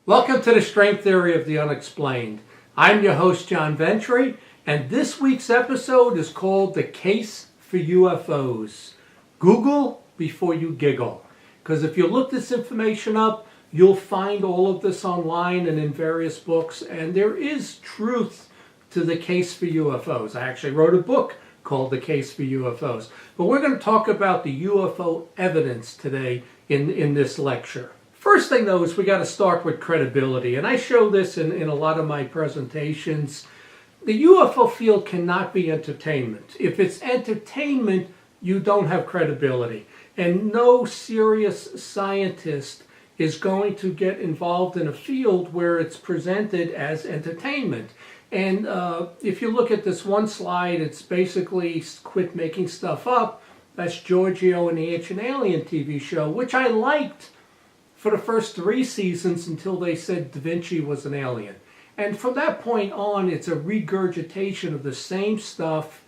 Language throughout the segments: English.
Welcome to the Strength Theory of the Unexplained. I'm your host, John Ventry, and this week's episode is called The Case for UFOs. Google before you giggle. Because if you look this information up, you'll find all of this online and in various books, and there is truth to the case for UFOs. I actually wrote a book called The Case for UFOs. But we're going to talk about the UFO evidence today in this lecture. First thing, though, is we got to start with credibility, and I show this in a lot of my presentations. The UFO field cannot be entertainment. If it's entertainment, you don't have credibility, and no serious scientist is going to get involved in a field where it's presented as entertainment. And if you look at this one slide, it's basically quit making stuff up. That's Giorgio and the Ancient Alien TV show, which I liked for the first 3 seasons until they said Da Vinci was an alien. And from that point on, it's a regurgitation of the same stuff,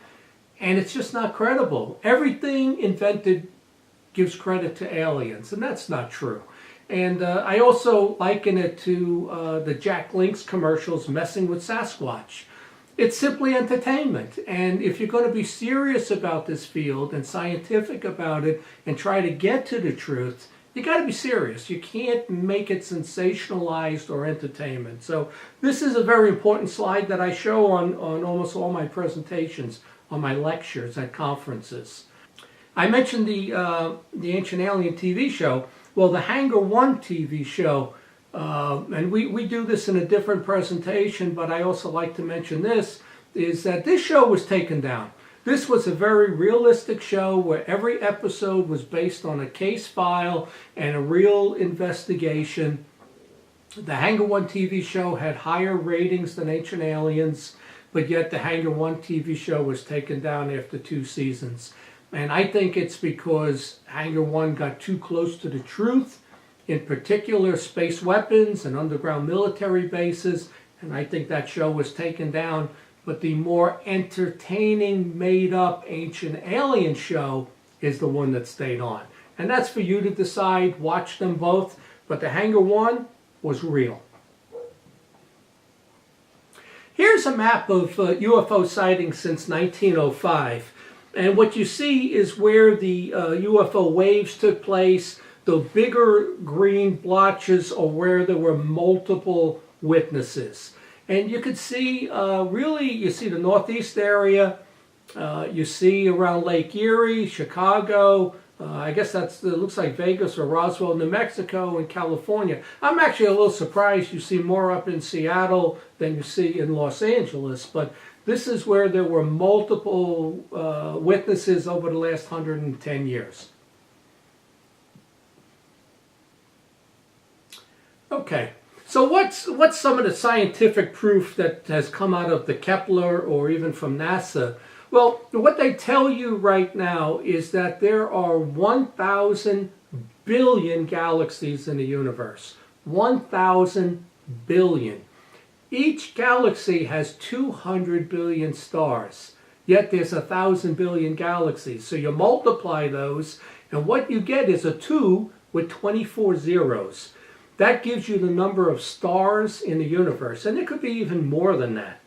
and it's just not credible. Everything invented gives credit to aliens, and that's not true. And I also liken it to the Jack Link's commercials messing with Sasquatch. It's simply entertainment, and if you're going to be serious about this field and scientific about it and try to get to the truth, you got to be serious. You can't make it sensationalized or entertainment. So this is a very important slide that I show on almost all my presentations, on my lectures at conferences. I mentioned the Ancient Alien TV show. Well, the Hangar 1 TV show, and we do this in a different presentation, but I also like to mention this, is that this show was taken down. This was a very realistic show where every episode was based on a case file and a real investigation. The Hangar 1 TV show had higher ratings than Ancient Aliens, but yet the Hangar 1 TV show was taken down after 2 seasons. And I think it's because Hangar 1 got too close to the truth, in particular space weapons and underground military bases, and I think that show was taken down. But the more entertaining, made-up Ancient Alien show is the one that stayed on. And that's for you to decide. Watch them both. But the Hangar 1 was real. Here's a map of UFO sightings since 1905. And what you see is where the UFO waves took place. The bigger green blotches are where there were multiple witnesses. And you could see, you see the Northeast area, you see around Lake Erie, Chicago, I guess it looks like Vegas or Roswell, New Mexico, and California. I'm actually a little surprised you see more up in Seattle than you see in Los Angeles, but this is where there were multiple witnesses over the last 110 years. Okay. So what's some of the scientific proof that has come out of the Kepler or even from NASA? Well, what they tell you right now is that there are 1,000 billion galaxies in the universe. 1,000 billion. Each galaxy has 200 billion stars, yet there's 1,000 billion galaxies. So you multiply those, and what you get is a 2 with 24 zeros. That gives you the number of stars in the universe, and it could be even more than that.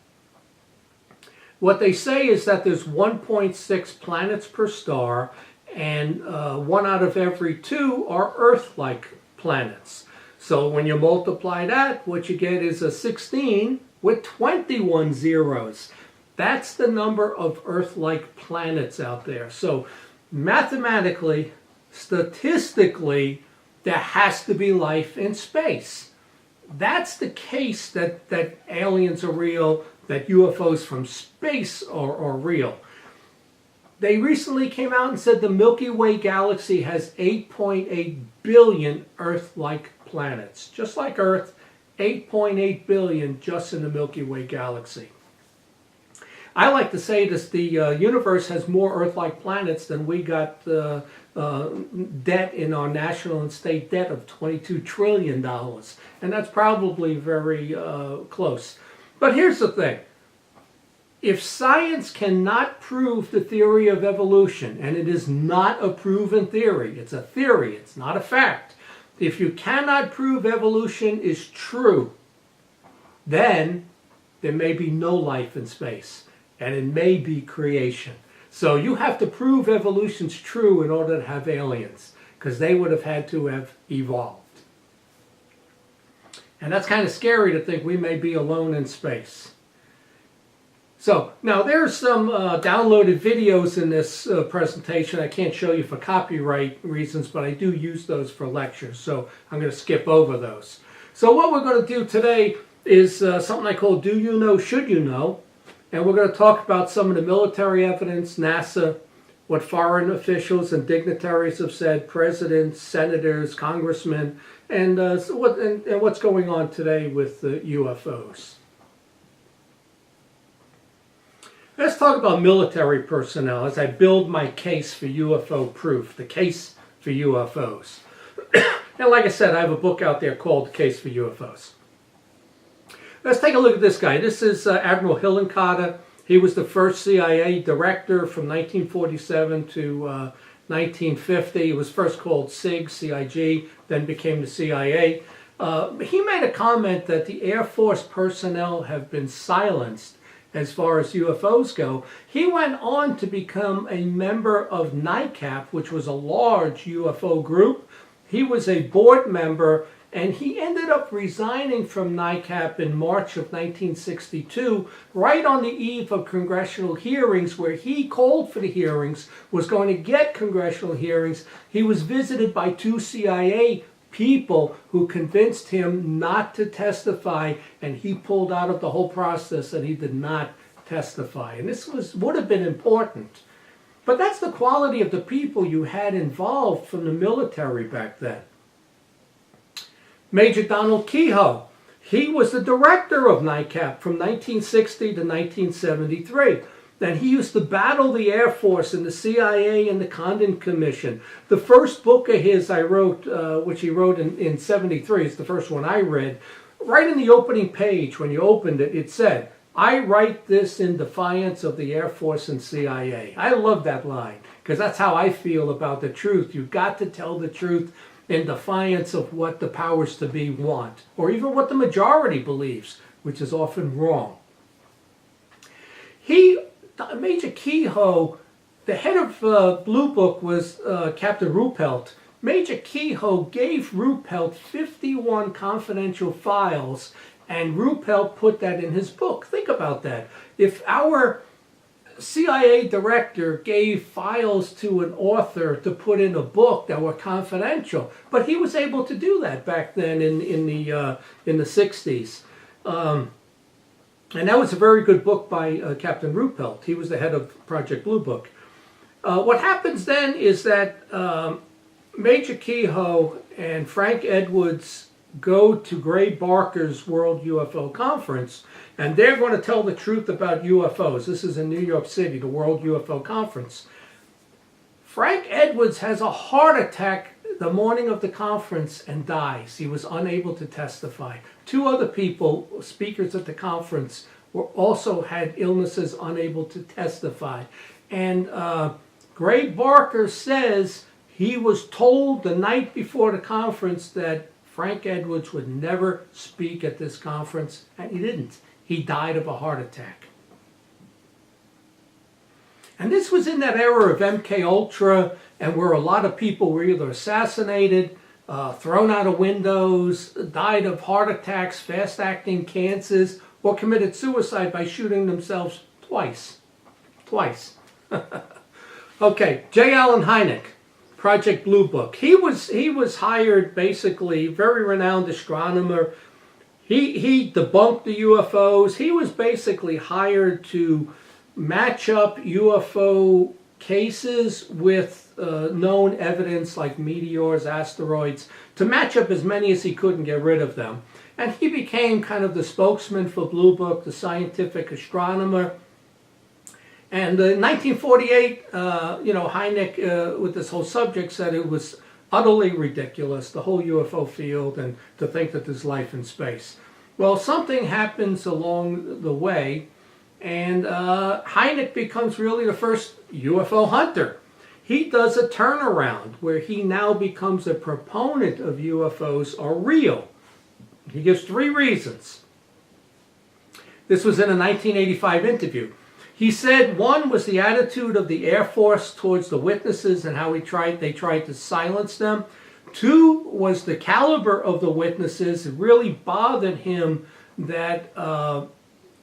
What they say is that there's 1.6 planets per star, and 1 out of every 2 are Earth-like planets. So when you multiply that, what you get is a 16 with 21 zeros. That's the number of Earth-like planets out there. So mathematically, statistically, there has to be life in space. That's the case that aliens are real, that UFOs from space are real. They recently came out and said the Milky Way galaxy has 8.8 billion Earth-like planets. Just like Earth, 8.8 billion just in the Milky Way galaxy. I like to say this: the universe has more Earth-like planets than we got debt in our national and state debt of $22 trillion. And that's probably very close. But here's the thing. If science cannot prove the theory of evolution, and it is not a proven theory, it's a theory, it's not a fact, If you cannot prove evolution is true, then there may be no life in space, and it may be creation. So you have to prove evolution's true in order to have aliens, because they would have had to have evolved. And that's kind of scary to think we may be alone in space. So now there's some downloaded videos in this presentation. I can't show you for copyright reasons, but I do use those for lectures, so I'm going to skip over those. So what we're going to do today is something I call Do You Know, Should You Know? And we're going to talk about some of the military evidence, NASA, what foreign officials and dignitaries have said, presidents, senators, congressmen, and what's going on today with UFOs. Let's talk about military personnel as I build my case for UFO proof, the case for UFOs. And like I said, I have a book out there called Case for UFOs. Let's take a look at this guy. This is Admiral Hillenkotter. He was the first CIA director from 1947 to 1950. It was first called SIG, CIG, then became the CIA. He made a comment that the Air Force personnel have been silenced as far as UFOs go. He went on to become a member of NICAP, which was a large UFO group. He was a board member, and he ended up resigning from NICAP in March of 1962, right on the eve of congressional hearings, where he called for the hearings, was going to get congressional hearings. He was visited by two CIA people who convinced him not to testify, and he pulled out of the whole process and he did not testify. And this would have been important. But that's the quality of the people you had involved from the military back then. Major Donald Kehoe, he was the director of NICAP from 1960 to 1973. And he used to battle the Air Force and the CIA and the Condon Commission. The first book of his I wrote, which he wrote in 73, it's the first one I read. Right in the opening page, when you opened it, it said, "I write this in defiance of the Air Force and CIA." I love that line, because that's how I feel about the truth. You've got to tell the truth in defiance of what the powers to be want, or even what the majority believes, which is often wrong. Major Kehoe, the head of Blue Book was Captain Ruppelt. Major Kehoe gave Ruppelt 51 confidential files, and Ruppelt put that in his book. Think about that. If our CIA director gave files to an author to put in a book that were confidential, but he was able to do that back then in the 60s. And that was a very good book by Captain Ruppelt. He was the head of Project Blue Book. What happens then is that Major Kehoe and Frank Edwards go to Gray Barker's World UFO Conference, and they're going to tell the truth about UFOs. This is in New York City, the World UFO Conference. Frank Edwards has a heart attack the morning of the conference and dies. He was unable to testify. Two other people, speakers at the conference, also had illnesses, unable to testify. And Gray Barker says he was told the night before the conference that Frank Edwards would never speak at this conference, and he didn't. He died of a heart attack. And this was in that era of MK Ultra, and where a lot of people were either assassinated, thrown out of windows, died of heart attacks, fast-acting cancers, or committed suicide by shooting themselves twice. Okay, J. Allen Hynek, Project Blue Book. He was hired, basically, very renowned astronomer. He debunked the UFOs. He was basically hired to match up UFO cases with known evidence like meteors, asteroids, to match up as many as he could and get rid of them. And he became kind of the spokesman for Blue Book, the scientific astronomer. And in 1948, Hynek, with this whole subject, said it was utterly ridiculous, the whole UFO field, and to think that there's life in space. Well, something happens along the way, and Hynek becomes really the first UFO hunter. he does a turnaround where he now becomes a proponent of UFOs are real. He gives 3 reasons. This was in a 1985 interview. He said one was the attitude of the Air Force towards the witnesses and how they tried to silence them. 2 was the caliber of the witnesses. It really bothered him that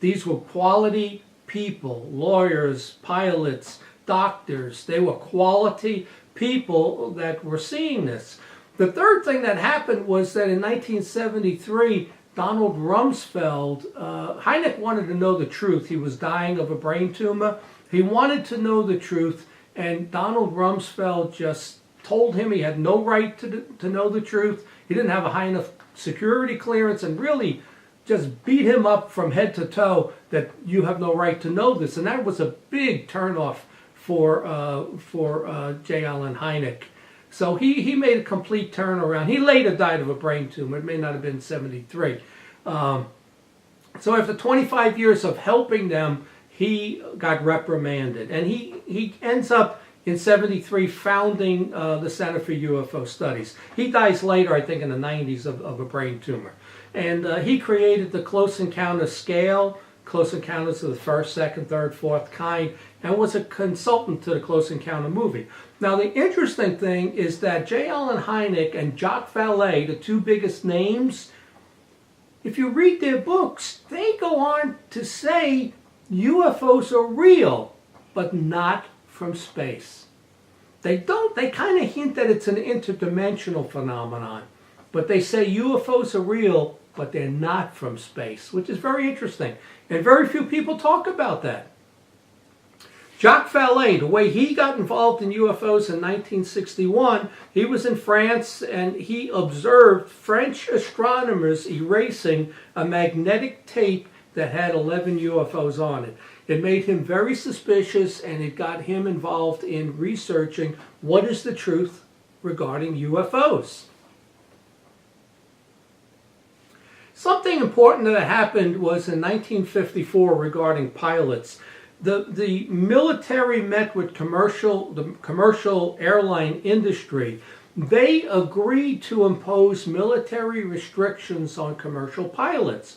these were quality people, lawyers, pilots, doctors. They were quality people that were seeing this. The 3rd thing that happened was that in 1973, Donald Rumsfeld, Hynek wanted to know the truth. He was dying of a brain tumor. He wanted to know the truth, and Donald Rumsfeld just told him he had no right to know the truth. He didn't have a high enough security clearance, and really just beat him up from head to toe that you have no right to know this. And that was a big turnoff for J. Allen Hynek. So he made a complete turnaround. He later died of a brain tumor. It may not have been 73. So after 25 years of helping them, he got reprimanded. And he ends up in 73 founding the Center for UFO Studies. He dies later, I think in the 90s, of a brain tumor. And he created the Close Encounter scale, Close Encounters of the first, second, third, fourth kind, and was a consultant to the Close Encounter movie. Now, the interesting thing is that J. Allen Hynek and Jacques Vallée, the 2 biggest names, if you read their books, they go on to say UFOs are real, but not from space. They kind of hint that it's an interdimensional phenomenon, but they say UFOs are real, but they're not from space, which is very interesting. And very few people talk about that. Jacques Vallée, the way he got involved in UFOs in 1961, he was in France and he observed French astronomers erasing a magnetic tape that had 11 UFOs on it. It made him very suspicious, and it got him involved in researching what is the truth regarding UFOs. Something important that happened was in 1954 regarding pilots. The military met with the commercial airline industry. They agreed to impose military restrictions on commercial pilots,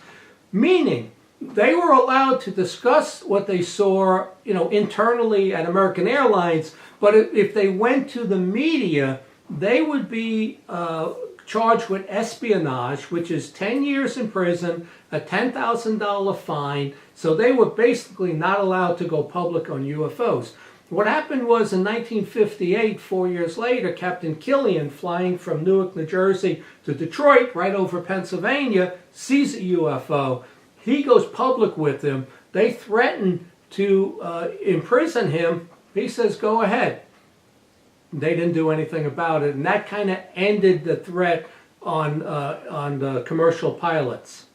meaning they were allowed to discuss what they saw, internally at American Airlines, but if they went to the media, they would be charged with espionage, which is 10 years in prison, a $10,000 fine. So they were basically not allowed to go public on UFOs. What happened was in 1958, 4 years later, Captain Killian, flying from Newark, New Jersey to Detroit, right over Pennsylvania, sees a UFO. He goes public with them. They threaten to imprison him. He says, go ahead. They didn't do anything about it, and that kind of ended the threat on the commercial pilots.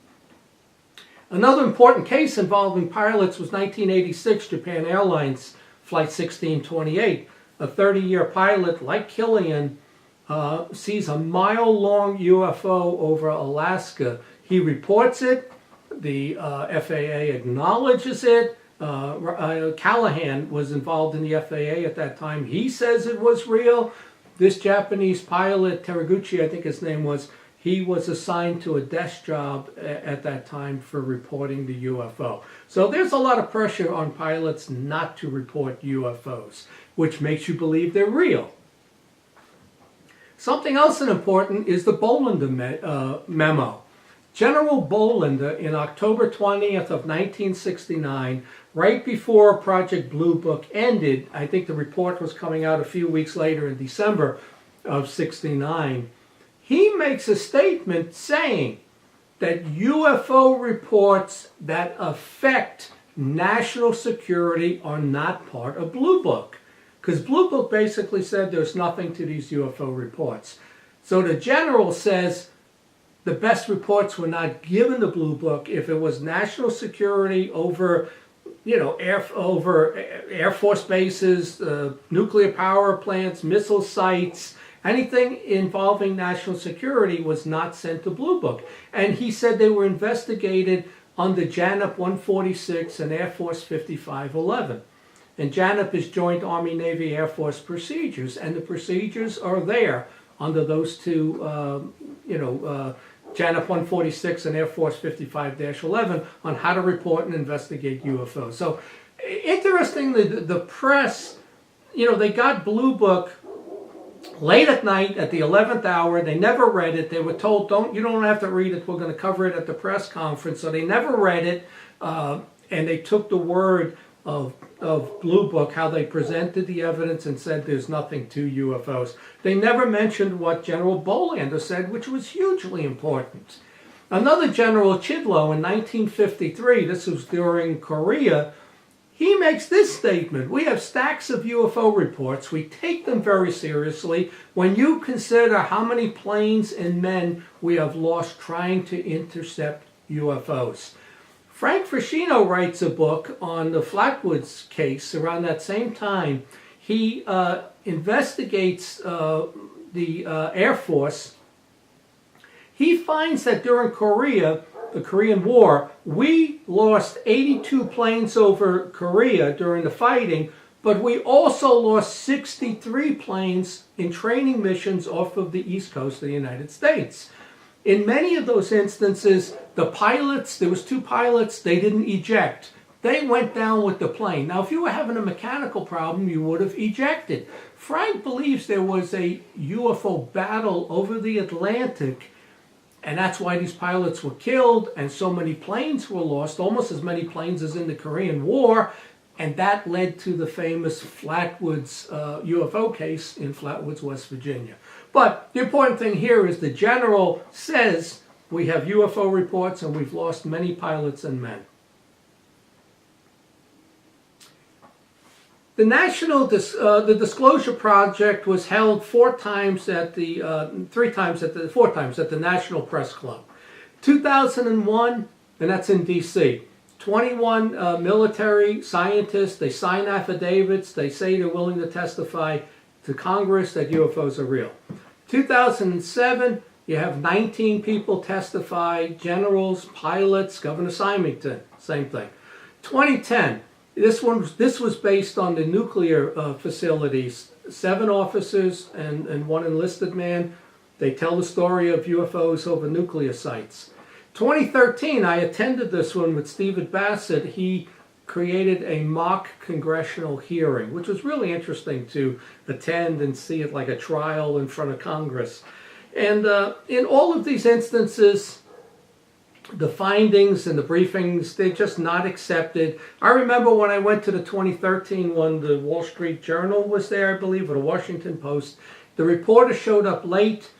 Another important case involving pilots was 1986 Japan Airlines Flight 1628. A 30-year pilot like Killian sees a mile-long UFO over Alaska. He reports it. The FAA acknowledges it. Callahan was involved in the FAA at that time. He says it was real. This Japanese pilot, Teriguchi, I think his name was, he was assigned to a desk job at that time for reporting the UFO. So there's a lot of pressure on pilots not to report UFOs, which makes you believe they're real. Something else important is the Bollinger memo. General Bollinger, in October 20th of 1969, right before Project Blue Book ended, I think the report was coming out a few weeks later in December of 69, he makes a statement saying that UFO reports that affect national security are not part of Blue Book. Because Blue Book basically said there's nothing to these UFO reports. So the general says the best reports were not given the Blue Book if it was national security over, Air Force bases, nuclear power plants, missile sites. Anything involving national security was not sent to Blue Book. And he said they were investigated under JANP 146 and Air Force 5511. and JANIP is Joint Army, Navy, Air Force procedures, and the procedures are there under those two, JANIP 146 and Air Force 55-11 on how to report and investigate UFOs. So, interestingly, the press, they got Blue Book late at night at the 11th hour. They never read it. They were told, you don't have to read it. We're going to cover it at the press conference. So they never read it, and they took the word of Blue Book, how they presented the evidence and said there's nothing to UFOs. They never mentioned what General Bolander said, which was hugely important. Another General, Chidlow, in 1953, this was during Korea, he makes this statement: we have stacks of UFO reports. We take them very seriously. When you consider how many planes and men we have lost trying to intercept UFOs. Frank Frascino writes a book on the Flatwoods case around that same time. He investigates the Air Force. He finds that during the Korean War, we lost 82 planes over Korea during the fighting, but we also lost 63 planes in training missions off of the East Coast of the United States. In many of those instances, the pilots, there was 2 pilots, they didn't eject. They went down with the plane. Now, if you were having a mechanical problem, you would have ejected. Frank believes there was a UFO battle over the Atlantic, and that's why these pilots were killed and so many planes were lost, almost as many planes as in the Korean War, and that led to the famous Flatwoods UFO case in Flatwoods, West Virginia. But the important thing here is the general says we have UFO reports and we've lost many pilots and men. The the Disclosure Project was held 4 times at the National Press Club. 2001, and that's in D.C. 21 military scientists, they sign affidavits, they say they're willing to testify to Congress that UFOs are real. 2007, you have 19 people testify, generals, pilots, Governor Symington, same thing. 2010, this was based on the nuclear facilities. 7 officers and 1 enlisted man. They tell the story of UFOs over nuclear sites. 2013, I attended this one with Stephen Bassett. He created a mock congressional hearing, which was really interesting to attend and see it like a trial in front of Congress. And in all of these instances, the findings and the briefings, they're just not accepted. I remember when I went to the 2013 one, the Wall Street Journal was there, I believe, or the Washington Post. The reporter showed up late.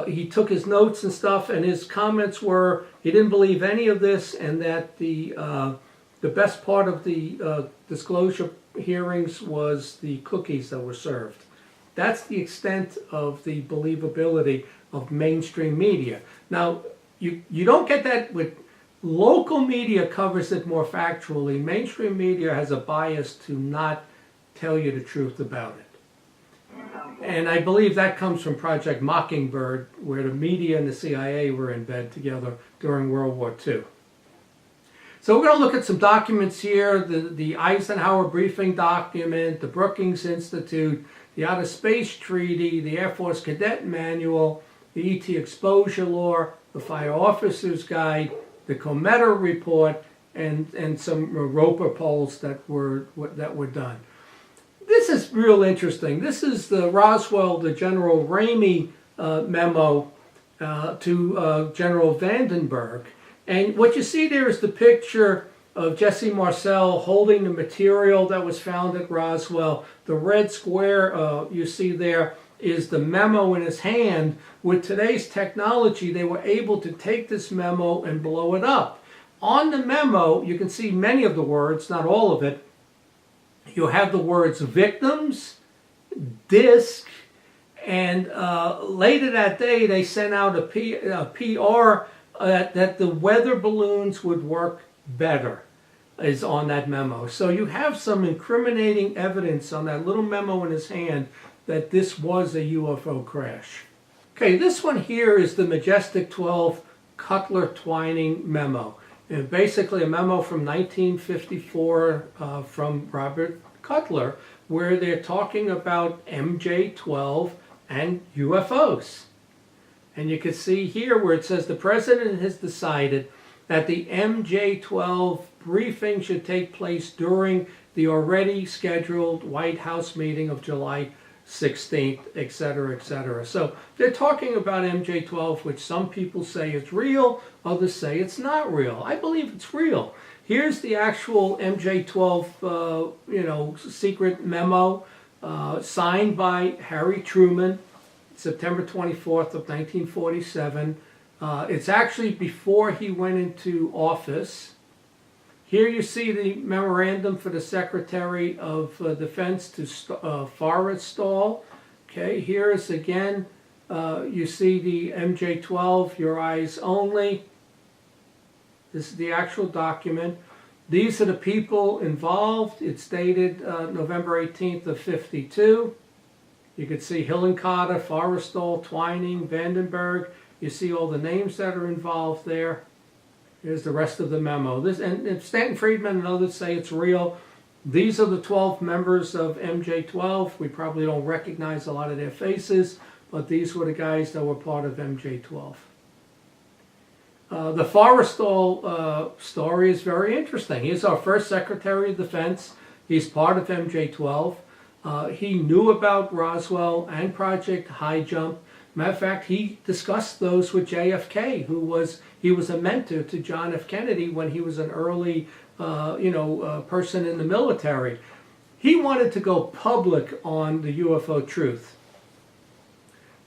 He took his notes and stuff, and his comments were he didn't believe any of this, and that the best part of the disclosure hearings was the cookies that were served. That's the extent of the believability of mainstream media. Now, you don't get that with local media covers it more factually. Mainstream media has a bias to not tell you the truth about it. And I believe that comes from Project Mockingbird, where the media and the CIA were in bed together during World War II. So we're going to look at some documents here, the Eisenhower Briefing Document, the Brookings Institute, the Outer Space Treaty, the Air Force Cadet Manual, the ET Exposure Law, the Fire Officer's Guide, the Cometa Report, and some Roper polls that were done. This is real interesting. This is the Roswell, the General Ramey memo to General Vandenberg. And what you see there is the picture of Jesse Marcel holding the material that was found at Roswell. The red square you see there is the memo in his hand. With today's technology, they were able to take this memo and blow it up. On the memo, you can see many of the words, not all of it. You have the words victims, disc, and later that day they sent out a PR that the weather balloons would work better, is on that memo. So you have some incriminating evidence on that little memo in his hand that this was a UFO crash. Okay, this one here is the Majestic 12 Cutler-Twining memo. And basically a memo from 1954 from Robert Cutler, where they're talking about MJ-12 and UFOs. And you can see here where it says the president has decided that the MJ-12 briefing should take place during the already scheduled White House meeting of July 16th, etc., etc. So they're talking about MJ-12, which some people say is real, others say it's not real. I believe it's real. Here's the actual MJ-12, secret memo signed by Harry Truman, September 24th of 1947. It's actually before he went into office. Here you see the memorandum for the Secretary of Defense to Forrestal. Okay, here is again, you see the MJ-12, your eyes only. This is the actual document. These are the people involved. It's dated November 18th of 52. You can see Hillenkotter, Forrestal, Twining, Vandenberg. You see all the names that are involved there. Here's the rest of the memo. And Stanton Friedman and others say it's real. These are the 12 members of MJ-12. We probably don't recognize a lot of their faces, but these were the guys that were part of MJ-12. The Forrestal story is very interesting. He's our first Secretary of Defense. He's part of MJ-12. He knew about Roswell and Project High Jump. Matter of fact, he discussed those with JFK, he was a mentor to John F. Kennedy when he was an early, person in the military. He wanted to go public on the UFO truth.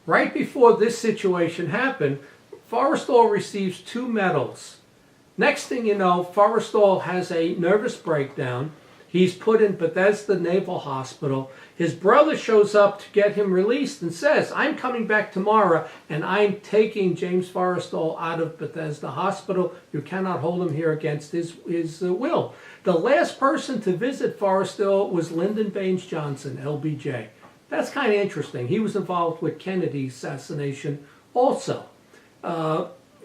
Right before this situation happened, Forrestal receives 2 medals. Next thing you know, Forrestal has a nervous breakdown. He's put in Bethesda Naval Hospital. His brother shows up to get him released and says, I'm coming back tomorrow and I'm taking James Forrestal out of Bethesda Hospital. You cannot hold him here against his will. The last person to visit Forrestal was Lyndon Baines Johnson, LBJ. That's kind of interesting. He was involved with Kennedy's assassination also.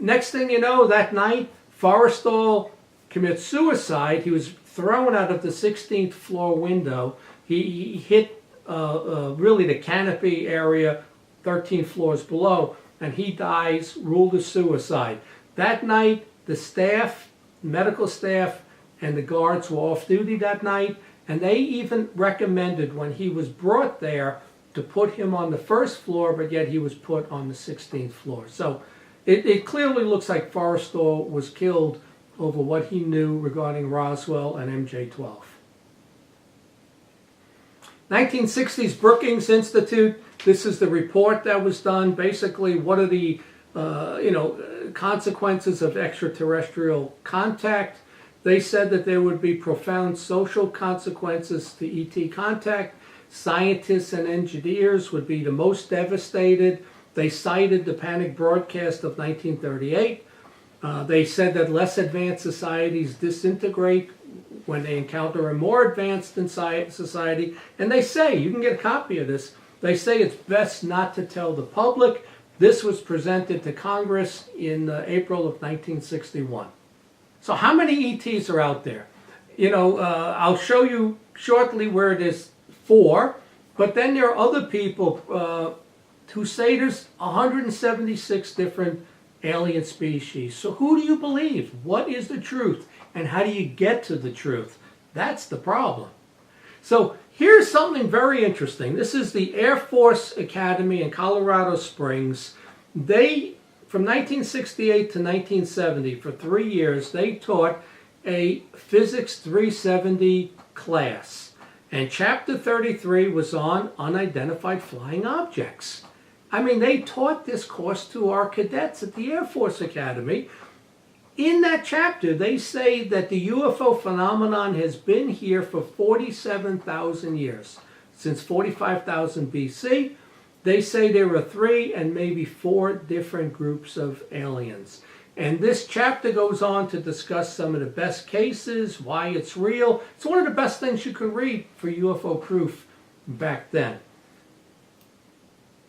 Next thing you know, that night, Forrestal commits suicide. He was thrown out of the 16th floor window. He hit really the canopy area 13 floors below, and he dies, ruled as suicide. That night, the staff, medical staff, and the guards were off duty that night, and they even recommended when he was brought there to put him on the first floor, but yet he was put on the 16th floor. So it clearly looks like Forrestal was killed over what he knew regarding Roswell and MJ-12. 1960s Brookings Institute. This is the report that was done. Basically, what are the consequences of extraterrestrial contact? They said that there would be profound social consequences to ET contact. Scientists and engineers would be the most devastated. They cited the panic broadcast of 1938. They said that less advanced societies disintegrate when they encounter a more advanced society. And they say, you can get a copy of this, they say it's best not to tell the public. This was presented to Congress in April of 1961. So how many ETs are out there? I'll show you shortly where it is 4, but then there are other people who say there's 176 different alien species. So who do you believe? What is the truth? And how do you get to the truth? That's the problem. So here's something very interesting. This is the Air Force Academy in Colorado Springs. They, from 1968 to 1970, for 3 years, they taught a Physics 370 class. And Chapter 33 was on unidentified flying objects. I mean, they taught this course to our cadets at the Air Force Academy. In that chapter, they say that the UFO phenomenon has been here for 47,000 years. Since 45,000 BC, they say there were 3 and maybe 4 different groups of aliens. And this chapter goes on to discuss some of the best cases, why it's real. It's one of the best things you could read for UFO proof back then.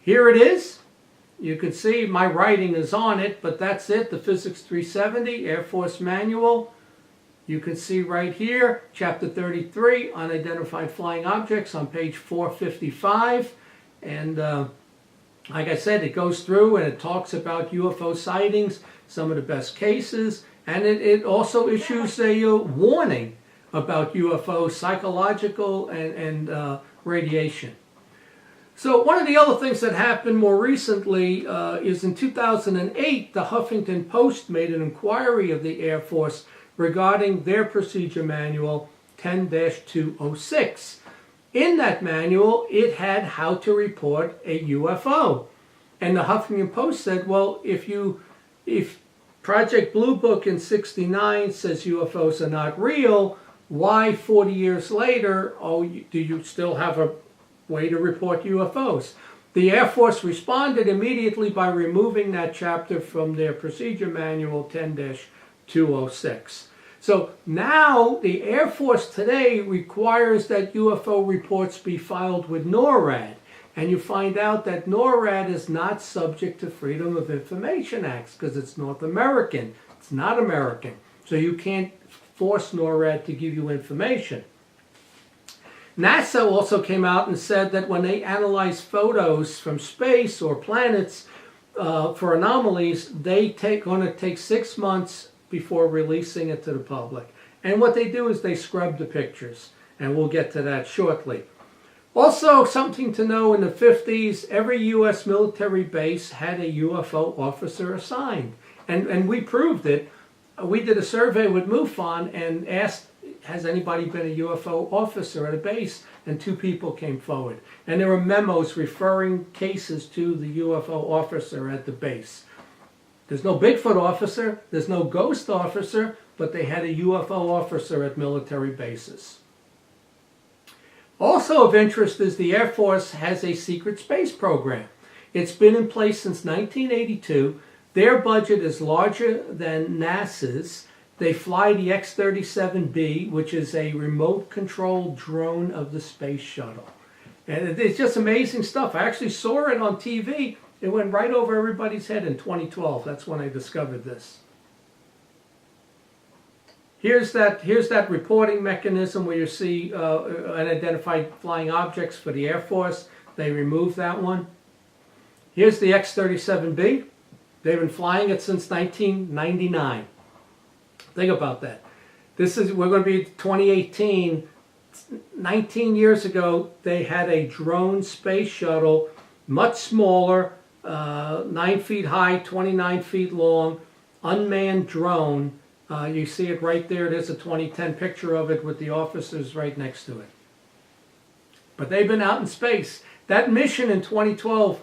Here it is. You can see my writing is on it, but that's it. The Physics 370 Air Force Manual. You can see right here, Chapter 33, Unidentified Flying Objects on page 455. And like I said, it goes through and it talks about UFO sightings, some of the best cases, and it also issues a warning about UFO psychological and radiation. So one of the other things that happened more recently is in 2008, the Huffington Post made an inquiry of the Air Force regarding their procedure manual 10-206. In that manual, it had how to report a UFO. And the Huffington Post said, well, if Project Blue Book in '69 says UFOs are not real, why 40 years later, do you still have a way to report UFOs? The Air Force responded immediately by removing that chapter from their procedure manual 10-206. So now the Air Force today requires that UFO reports be filed with NORAD. And you find out that NORAD is not subject to Freedom of Information Acts because it's North American. It's not American. So you can't force NORAD to give you information. NASA also came out and said that when they analyze photos from space or planets for anomalies, they going to take 6 months before releasing it to the public. And what they do is they scrub the pictures, and we'll get to that shortly. Also, something to know, in the 50s, every U.S. military base had a UFO officer assigned. And we proved it. We did a survey with MUFON and asked, has anybody been a UFO officer at a base? And 2 people came forward. And there were memos referring cases to the UFO officer at the base. There's no Bigfoot officer, there's no ghost officer, but they had a UFO officer at military bases. Also of interest is the Air Force has a secret space program. It's been in place since 1982. Their budget is larger than NASA's. They fly the X-37B, which is a remote-controlled drone of the space shuttle. And it's just amazing stuff. I actually saw it on TV. It went right over everybody's head in 2012. That's when I discovered this. Here's that reporting mechanism where you see unidentified flying objects for the Air Force. They removed that one. Here's the X-37B. They've been flying it since 1999. Think about that. We're going to be 2018. 19 years ago, they had a drone space shuttle, much smaller, 9 feet high, 29 feet long, unmanned drone. You see it right there. There's a 2010 picture of it with the officers right next to it. But they've been out in space. That mission in 2012,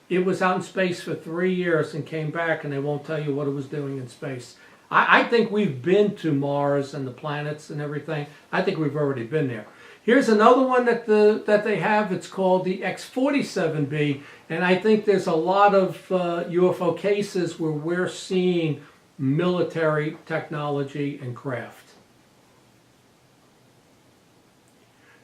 it was out in space for 3 years and came back, and they won't tell you what it was doing in space. I think we've been to Mars and the planets and everything. I think we've already been there. Here's another one that they have. It's called the X-47B, and I think there's a lot of UFO cases where we're seeing military technology and craft.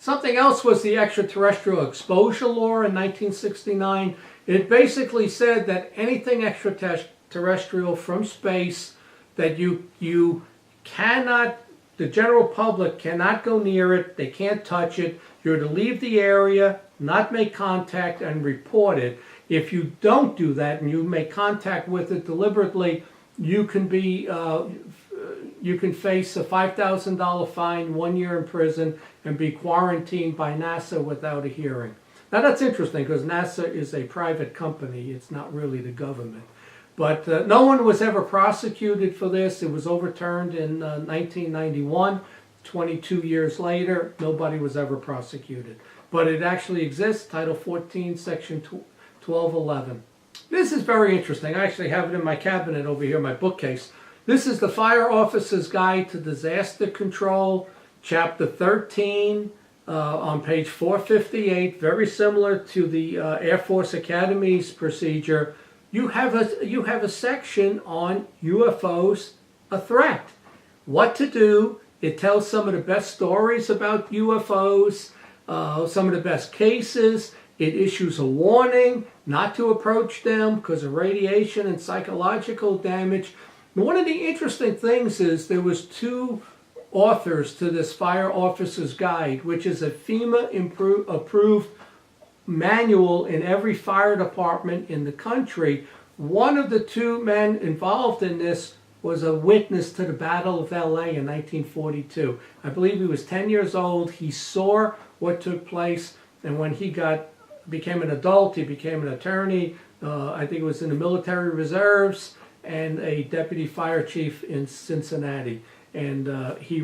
Something else was the extraterrestrial exposure law in 1969. It basically said that anything extraterrestrial from space that you cannot, the general public cannot go near it, they can't touch it, you're to leave the area, not make contact, and report it. If you don't do that and you make contact with it deliberately, you can face a $5,000 fine, 1 year in prison, and be quarantined by NASA without a hearing. Now that's interesting because NASA is a private company, it's not really the government. But no one was ever prosecuted for this. It was overturned in 1991. 22 years later, nobody was ever prosecuted. But it actually exists, Title 14, Section 1211. This is very interesting. I actually have it in my cabinet over here, my bookcase. This is the Fire Officer's Guide to Disaster Control, Chapter 13, on page 458, very similar to the Air Force Academy's procedure. You have a section on UFOs, a threat. What to do. It tells some of the best stories about UFOs, some of the best cases. It issues a warning not to approach them because of radiation and psychological damage. And one of the interesting things is there was 2 authors to this Fire Officer's Guide, which is a FEMA approved manual in every fire department in the country. One of the two men involved in this was a witness to the Battle of LA in 1942. I believe he was 10 years old. He saw what took place, and when he became an adult, he became an attorney. I think it was in the military reserves and a deputy fire chief in Cincinnati. And he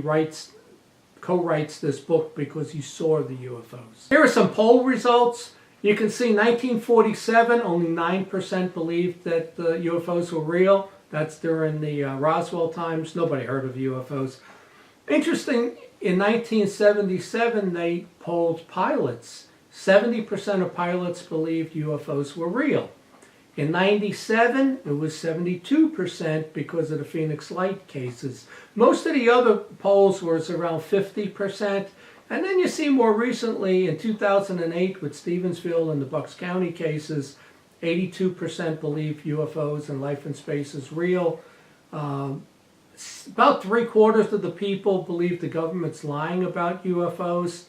co-writes this book because he saw the UFOs. Here are some poll results. You can see 1947, only 9% believed that the UFOs were real. That's during the Roswell times. Nobody heard of UFOs. Interesting, in 1977, they polled pilots. 70% of pilots believed UFOs were real. In 97, it was 72% because of the Phoenix Light cases. Most of the other polls was around 50%. And then you see more recently, in 2008 with Stevensville and the Bucks County cases, 82% believe UFOs and life in space is real. About 3/4 of the people believe the government's lying about UFOs.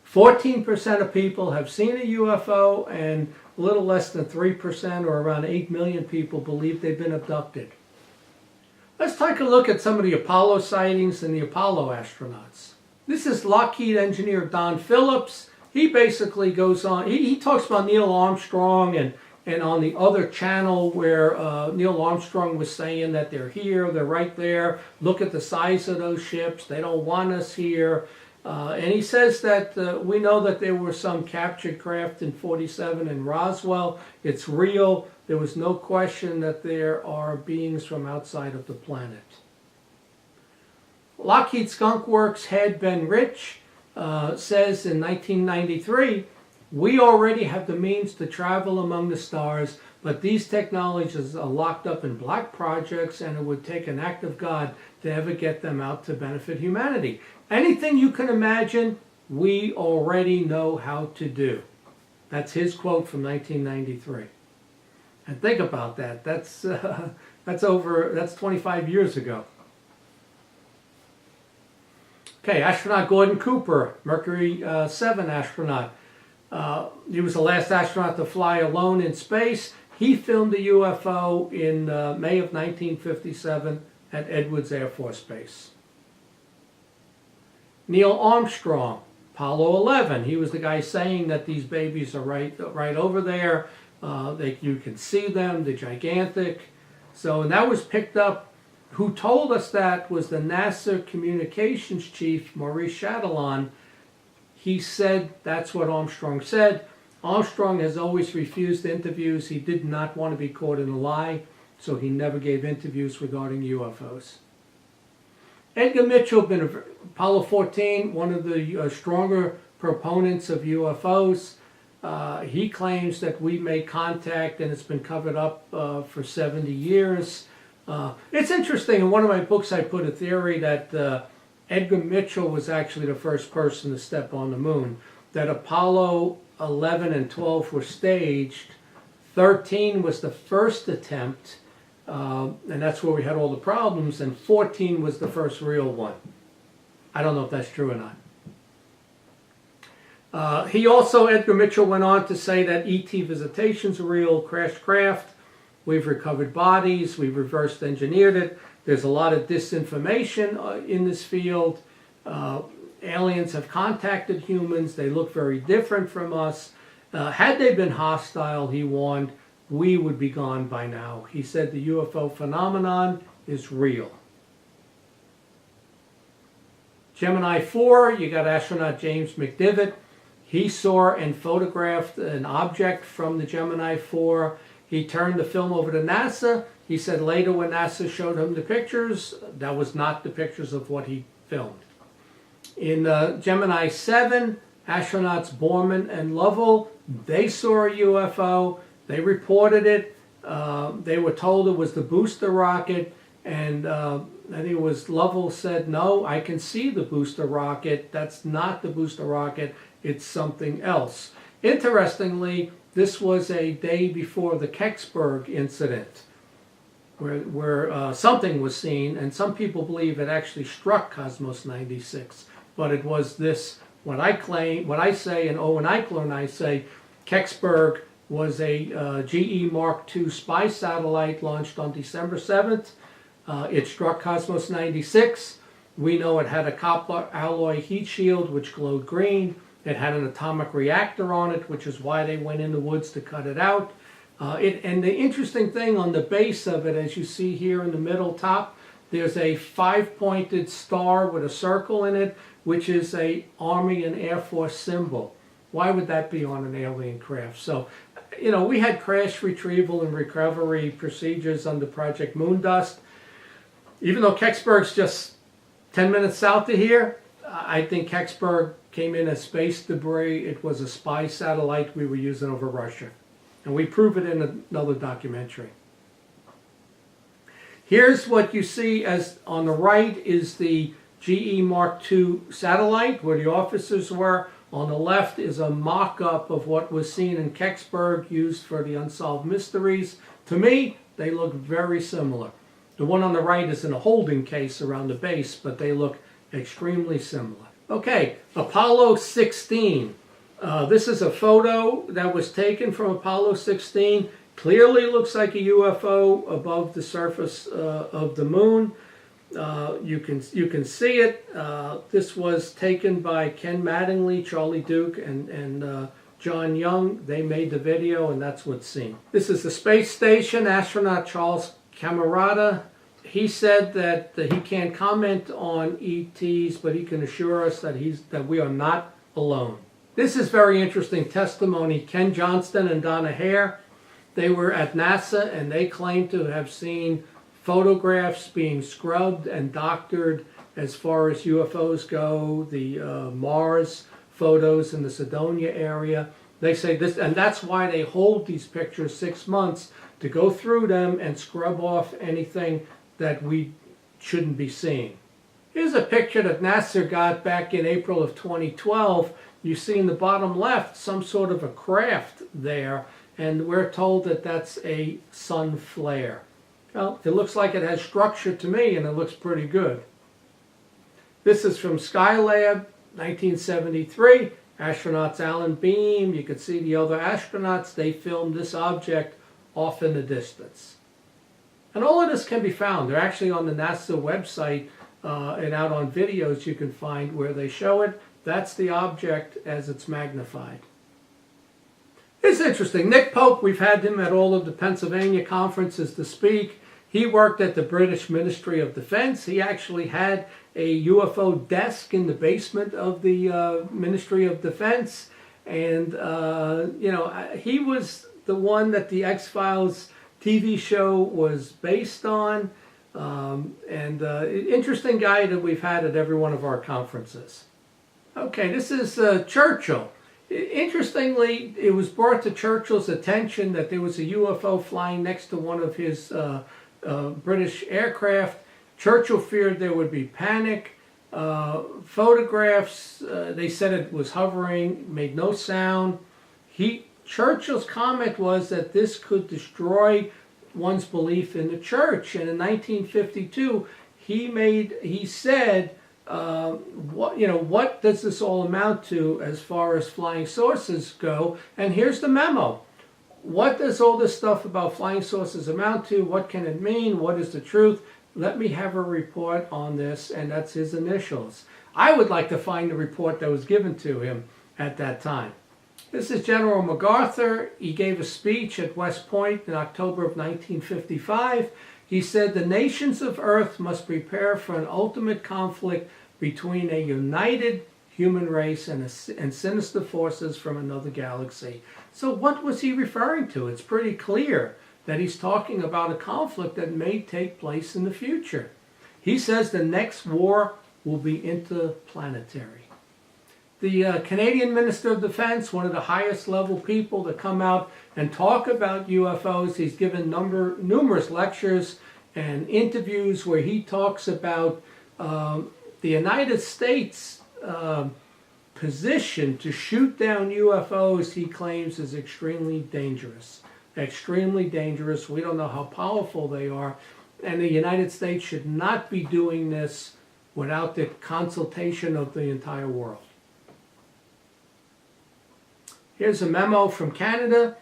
14% of people have seen a UFO, and a little less than 3%, or around 8 million people, believe they've been abducted. Let's take a look at some of the Apollo sightings and the Apollo astronauts. This is Lockheed engineer Don Phillips. He basically goes on, he talks about Neil Armstrong and on the other channel where Neil Armstrong was saying that they're here, they're right there, look at the size of those ships, they don't want us here. And he says that we know that there were some captured craft in 47 in Roswell. It's real. There was no question that there are beings from outside of the planet. Lockheed Skunk Works head Ben Rich says in 1993, we already have the means to travel among the stars, but these technologies are locked up in black projects, and it would take an act of God to ever get them out to benefit humanity. Anything you can imagine, we already know how to do. That's his quote from 1993. And think about that. That's 25 years ago. Okay, astronaut Gordon Cooper, Mercury 7 astronaut. He was the last astronaut to fly alone in space. He filmed a UFO in May of 1957 at Edwards Air Force Base. Neil Armstrong, Apollo 11. He was the guy saying that these babies are right over there. You can see them, they're gigantic. So, and that was picked up. Who told us that was the NASA communications chief, Maurice Chatillon. He said that's what Armstrong said. Armstrong has always refused interviews. He did not want to be caught in a lie, so he never gave interviews regarding UFOs. Edgar Mitchell, been Apollo 14, one of the stronger proponents of UFOs. He claims that we made contact and it's been covered up for 70 years. It's interesting, in one of my books I put a theory that Edgar Mitchell was actually the first person to step on the moon. That Apollo 11 and 12 were staged. 13 was the first attempt, and that's where we had all the problems, and 14 was the first real one. I don't know if that's true or not. Edgar Mitchell went on to say that ET visitations are real, crashed craft. We've recovered bodies, we've reversed engineered it. There's a lot of disinformation in this field. Aliens have contacted humans. They look very different from us. Had they been hostile, he warned, we would be gone by now. He said the UFO phenomenon is real. Gemini 4, you got astronaut James McDivitt. He saw and photographed an object from the Gemini 4. He turned the film over to NASA. He said later when NASA showed him the pictures, that was not the pictures of what he filmed. In Gemini 7, astronauts Borman and Lovell, they saw a UFO. They reported it. They were told it was the booster rocket. And I think it was Lovell said, no, I can see the booster rocket. That's not the booster rocket. It's something else. Interestingly, this was a day before the Kecksburg incident. where something was seen, and some people believe it actually struck Cosmos 96. But it was this, what I say, and Owen Eichler and I say, Kecksburg was a GE Mark II spy satellite launched on December 7th. It struck Cosmos 96. We know it had a copper alloy heat shield which glowed green. It had an atomic reactor on it, which is why they went in the woods to cut it out. And the interesting thing on the base of it, as you see here in the middle top, there's a 5-pointed star with a circle in it, which is a Army and Air Force symbol. Why would that be on an alien craft? So, you know, we had crash retrieval and recovery procedures under Project Moondust. Even though Kecksburg's just 10 minutes south of here, I think Kecksburg came in as space debris. It was a spy satellite we were using over Russia. And we prove it in another documentary. Here's what you see as on the right is the GE Mark II satellite where the officers were. On the left is a mock-up of what was seen in Kecksburg used for the Unsolved Mysteries. To me, they look very similar. The one on the right is in a holding case around the base, but they look extremely similar. Okay, Apollo 16. This is a photo that was taken from Apollo 16. Clearly looks like a UFO above the surface of the moon. You can see it. This was taken by Ken Mattingly, Charlie Duke, and John Young. They made the video, and that's what's seen. This is the space station. Astronaut Charles Camarada. He said that he can't comment on ETs, but he can assure us that we are not alone. This is very interesting testimony. Ken Johnston and Donna Hare, they were at NASA and they claim to have seen photographs being scrubbed and doctored as far as UFOs go, the Mars photos in the Cydonia area. They say this, and that's why they hold these pictures 6 months to go through them and scrub off anything that we shouldn't be seeing. Here's a picture that NASA got back in April of 2012. You see in the bottom left some sort of a craft there, and we're told that that's a sun flare. Well, it looks like it has structure to me, and it looks pretty good. This is from Skylab, 1973. Astronauts Alan Beam, you can see the other astronauts, they filmed this object off in the distance. And all of this can be found. They're actually on the NASA website and out on videos you can find where they show it. That's the object as it's magnified. It's interesting. Nick Pope, we've had him at all of the Pennsylvania conferences to speak. He worked at the British Ministry of Defense. He actually had a UFO desk in the basement of the Ministry of Defense. And, you know, he was the one that the X-Files TV show was based on. Interesting guy that we've had at every one of our conferences. Okay, this is Churchill. Interestingly, it was brought to Churchill's attention that there was a UFO flying next to one of his British aircraft. Churchill feared there would be panic. Photographs, they said it was hovering, made no sound. Churchill's comment was that this could destroy one's belief in the church. And in 1952, he said, what does this all amount to as far as flying saucers go? And here's the memo. What does all this stuff about flying saucers amount to? What can it mean? What is the truth? Let me have a report on this, and that's his initials. I would like to find the report that was given to him at that time. This is General MacArthur. He gave a speech at West Point in October of 1955. He said, the nations of Earth must prepare for an ultimate conflict between a united human race and sinister forces from another galaxy. So what was he referring to? It's pretty clear that he's talking about a conflict that may take place in the future. He says the next war will be interplanetary. The Canadian Minister of Defense, one of the highest level people to come out and talk about UFOs, he's given numerous lectures and interviews where he talks about the United States position to shoot down UFOs, he claims, is extremely dangerous. extremely dangerous. We don't know how powerful they are. And the United States should not be doing this without the consultation of the entire world. Here's a memo from Canada.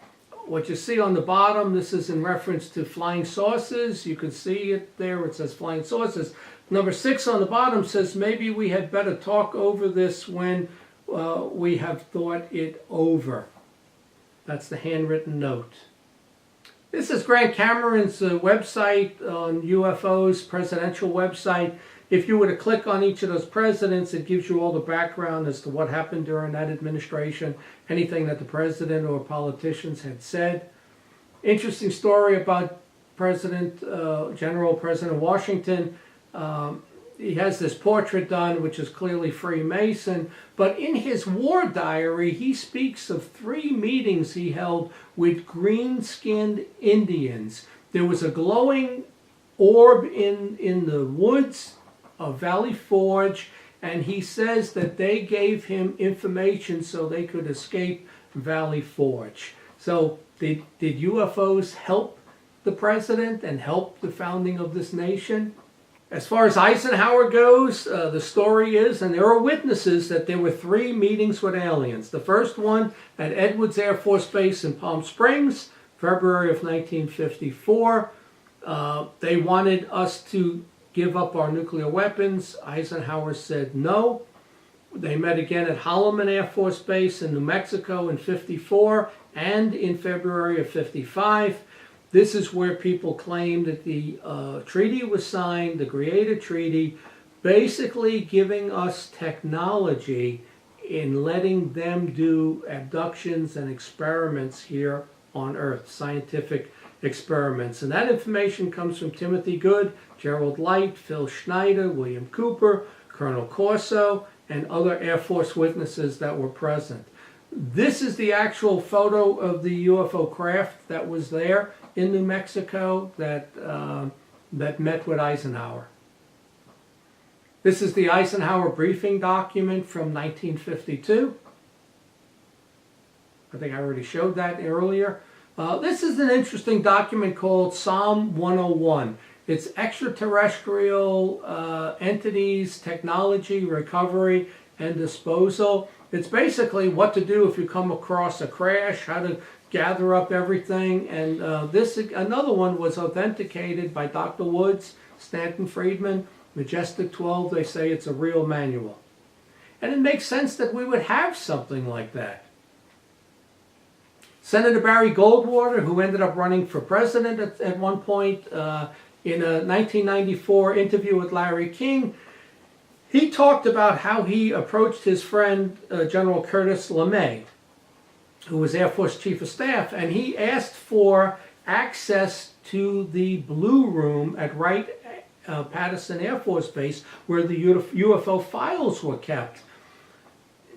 What you see on the bottom, this is in reference to flying saucers. You can see it there. It says flying saucers. Number 6 on the bottom says maybe we had better talk over this when we have thought it over. That's the handwritten note. This is Grant Cameron's website on UFOs, presidential website. If you were to click on each of those presidents, it gives you all the background as to what happened during that administration, anything that the president or politicians had said. Interesting story about General President Washington. He has this portrait done, which is clearly Freemason, but in his war diary, he speaks of 3 meetings he held with green-skinned Indians. There was a glowing orb in the woods of Valley Forge, and he says that they gave him information so they could escape Valley Forge. So did UFOs help the president and help the founding of this nation? As far as Eisenhower goes, the story is, and there are witnesses, that there were 3 meetings with aliens. The first one at Edwards Air Force Base in Palm Springs, February of 1954. They wanted us to give up our nuclear weapons. Eisenhower said no. They met again at Holloman Air Force Base in New Mexico in 54 and in February of 55. This is where people claim that the treaty was signed, the Creator Treaty, basically giving us technology in letting them do abductions and experiments here on Earth, scientific experiments. And that information comes from Timothy Good, Gerald Light, Phil Schneider, William Cooper, Colonel Corso, and other Air Force witnesses that were present. This is the actual photo of the UFO craft that was there in New Mexico that met with Eisenhower. This is the Eisenhower briefing document from 1952. I think I already showed that earlier. This is an interesting document called Psalm 101. It's extraterrestrial entities, technology, recovery, and disposal. It's basically what to do if you come across a crash, how to gather up everything. And another one was authenticated by Dr. Woods, Stanton Friedman, Majestic 12. They say it's a real manual. And it makes sense that we would have something like that. Senator Barry Goldwater, who ended up running for president at one point, in a 1994 interview with Larry King, he talked about how he approached his friend, General Curtis LeMay, who was Air Force Chief of Staff, and he asked for access to the Blue Room at Wright-Patterson Air Force Base, where the UFO files were kept.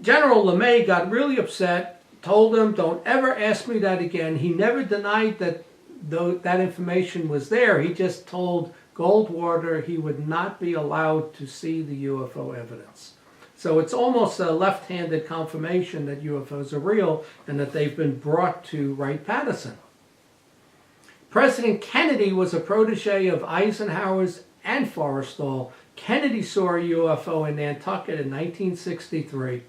General LeMay got really upset, told him, "Don't ever ask me that again." He never denied that that information was there. He just told Goldwater he would not be allowed to see the UFO evidence. So it's almost a left-handed confirmation that UFOs are real and that they've been brought to Wright-Patterson. President Kennedy was a protege of Eisenhower's and Forrestal. Kennedy saw a UFO in Nantucket in 1963.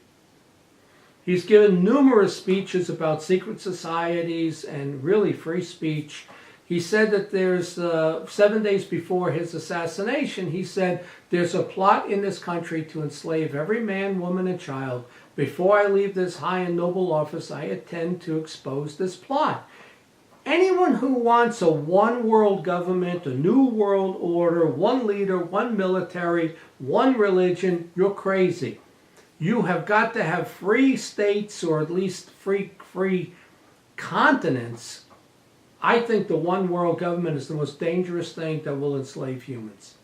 He's given numerous speeches about secret societies and really free speech. He said that there's 7 days before his assassination, he said, "There's a plot in this country to enslave every man, woman, and child. Before I leave this high and noble office, I intend to expose this plot. Anyone who wants a one world government, a new world order, one leader, one military, one religion, you're crazy. You have got to have free states, or at least free continents. I think the one world government is the most dangerous thing that will enslave humans."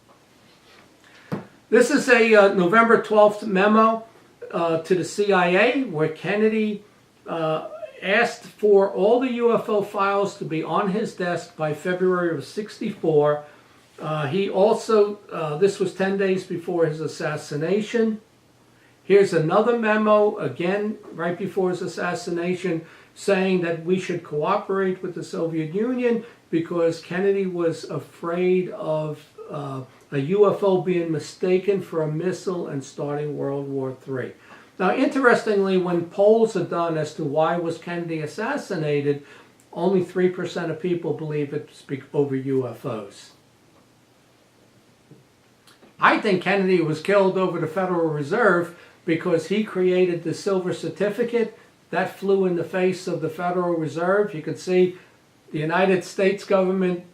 This is a November 12th memo to the CIA where Kennedy asked for all the UFO files to be on his desk by February of '64. He also, this was 10 days before his assassination. Here's another memo, again, right before his assassination, saying that we should cooperate with the Soviet Union because Kennedy was afraid of a UFO being mistaken for a missile and starting World War III. Now, interestingly, when polls are done as to why was Kennedy assassinated, only 3% of people believe it's over UFOs. I think Kennedy was killed over the Federal Reserve because he created the silver certificate. That flew in the face of the Federal Reserve. You can see the United States government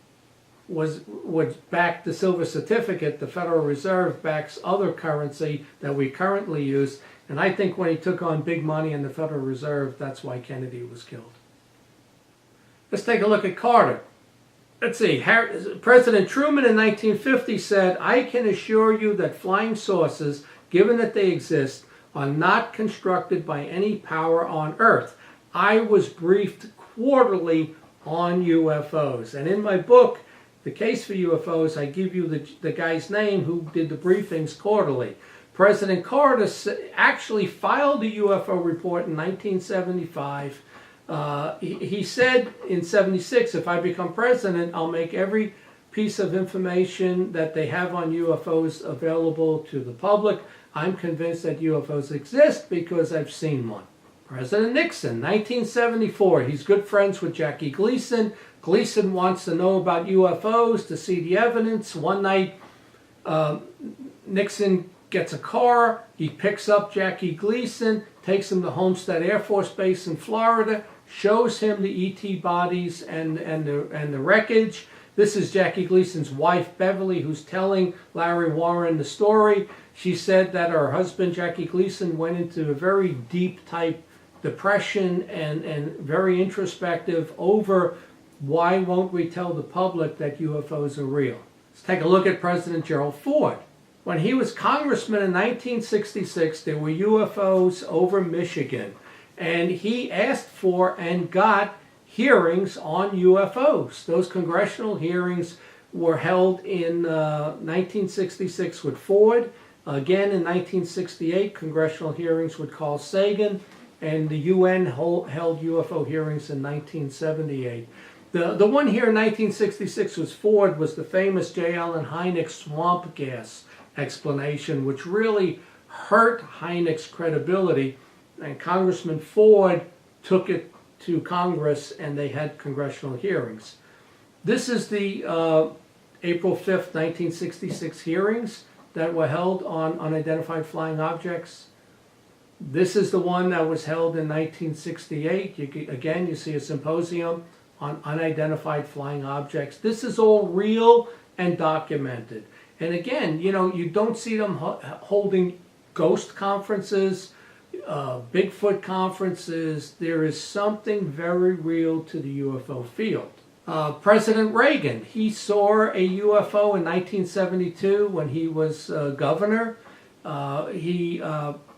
would back the silver certificate. The Federal Reserve backs other currency that we currently use. And I think when he took on big money in the Federal Reserve, that's why Kennedy was killed. Let's take a look at Carter. Let's see, President Truman in 1950 said, "I can assure you that flying saucers, given that they exist, are not constructed by any power on Earth. I was briefed quarterly on UFOs." And in my book, The Case for UFOs, I give you the guy's name who did the briefings quarterly. President Carter actually filed a UFO report in 1975. He said in 76, if I become president, I'll make every piece of information that they have on UFOs available to the public. I'm convinced that UFOs exist because I've seen one. President Nixon, 1974, he's good friends with Jackie Gleason. Gleason wants to know about UFOs to see the evidence. One night, Nixon gets a car, he picks up Jackie Gleason, takes him to Homestead Air Force Base in Florida, shows him the ET bodies and the wreckage. This is Jackie Gleason's wife, Beverly, who's telling Larry Warren the story. She said that her husband, Jackie Gleason, went into a very deep type depression and very introspective over why won't we tell the public that UFOs are real. Let's take a look at President Gerald Ford. When he was congressman in 1966, there were UFOs over Michigan, and he asked for and got hearings on UFOs. Those congressional hearings were held in 1966 with Ford. Again, in 1968, congressional hearings with Carl Sagan, and the UN held UFO hearings in 1978. The one here in 1966 was Ford, was the famous J. Allen Hynek swamp gas explanation, which really hurt Hynek's credibility, and Congressman Ford took it to Congress and they had congressional hearings. This is the April 5th, 1966 hearings that were held on unidentified flying objects. This is the one that was held in 1968. Again, you see a symposium on unidentified flying objects. This is all real and documented. And again, you know, you don't see them holding ghost conferences, Bigfoot conferences. There is something very real to the UFO field. President Reagan, he saw a UFO in 1972 when he was governor. He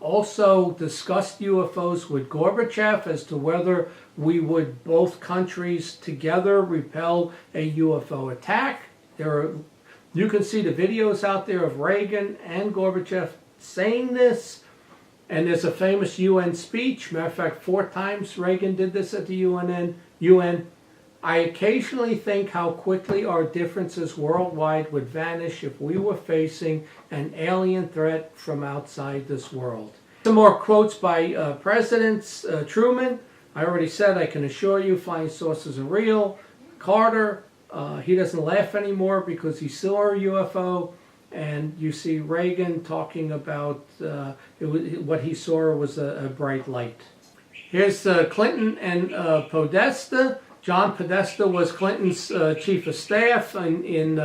also discussed UFOs with Gorbachev as to whether we would, both countries together, repel a UFO attack. You can see the videos out there of Reagan and Gorbachev saying this, and there's a famous UN speech. Matter of fact, 4 times Reagan did this at the UN. I occasionally think how quickly our differences worldwide would vanish if we were facing an alien threat from outside this world. Some more quotes by Presidents. Truman, I already said, I can assure you flying saucers are real. Carter, he doesn't laugh anymore because he saw a UFO. And you see Reagan talking about what he saw was a bright light. Here's Clinton and Podesta. John Podesta was Clinton's chief of staff in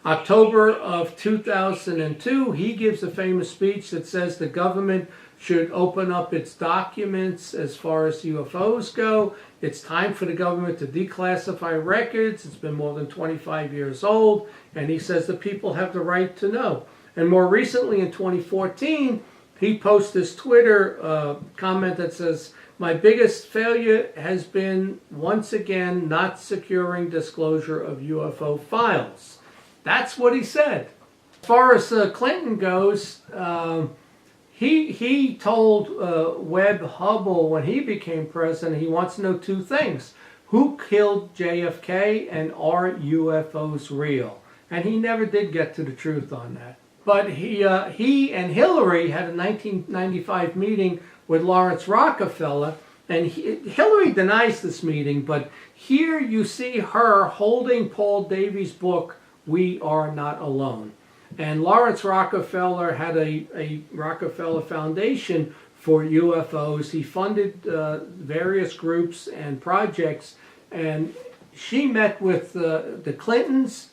October of 2002. He gives a famous speech that says the government should open up its documents as far as UFOs go. It's time for the government to declassify records. It's been more than 25 years old. And he says the people have the right to know. And more recently in 2014, he posted this Twitter comment that says, "My biggest failure has been, once again, not securing disclosure of UFO files." That's what he said. As far as Clinton goes, He told Webb Hubbell when he became president he wants to know two things. Who killed JFK and are UFOs real? And he never did get to the truth on that. But he and Hillary had a 1995 meeting with Lawrence Rockefeller, and Hillary denies this meeting, but here you see her holding Paul Davies' book, We Are Not Alone. And Lawrence Rockefeller had a Rockefeller Foundation for UFOs. He funded various groups and projects, and she met with the Clintons,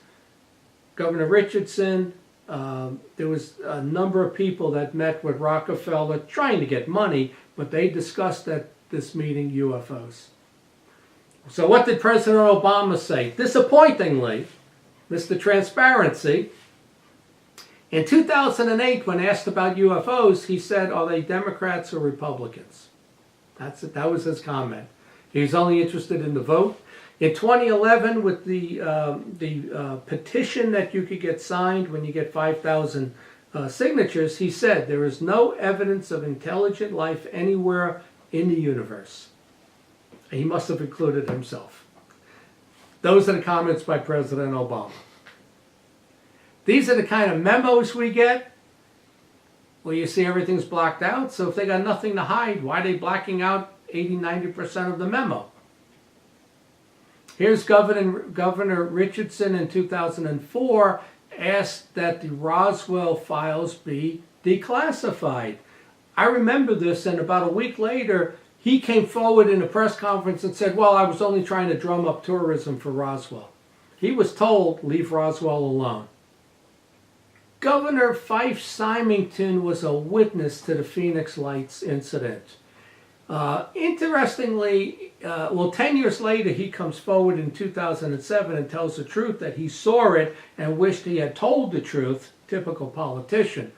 Governor Richardson. There was a number of people that met with Rockefeller trying to get money, but they discussed at this meeting UFOs. So what did President Obama say? Disappointingly, Mr. Transparency, in 2008, when asked about UFOs, he said, are they Democrats or Republicans? That's it. That was his comment. He was only interested in the vote. In 2011, with the petition that you could get signed when you get 5,000 signatures, he said, there is no evidence of intelligent life anywhere in the universe. He must have included himself. Those are the comments by President Obama. These are the kind of memos we get where you see everything's blocked out. So if they got nothing to hide, why are they blacking out 80-90% of the memo? Here's Governor Richardson in 2004 asked that the Roswell files be declassified. I remember this, and about a week later, he came forward in a press conference and said, well, I was only trying to drum up tourism for Roswell. He was told, leave Roswell alone. Governor Fife Symington was a witness to the Phoenix Lights incident. Interestingly, 10 years later, he comes forward in 2007 and tells the truth that he saw it and wished he had told the truth. Typical politician.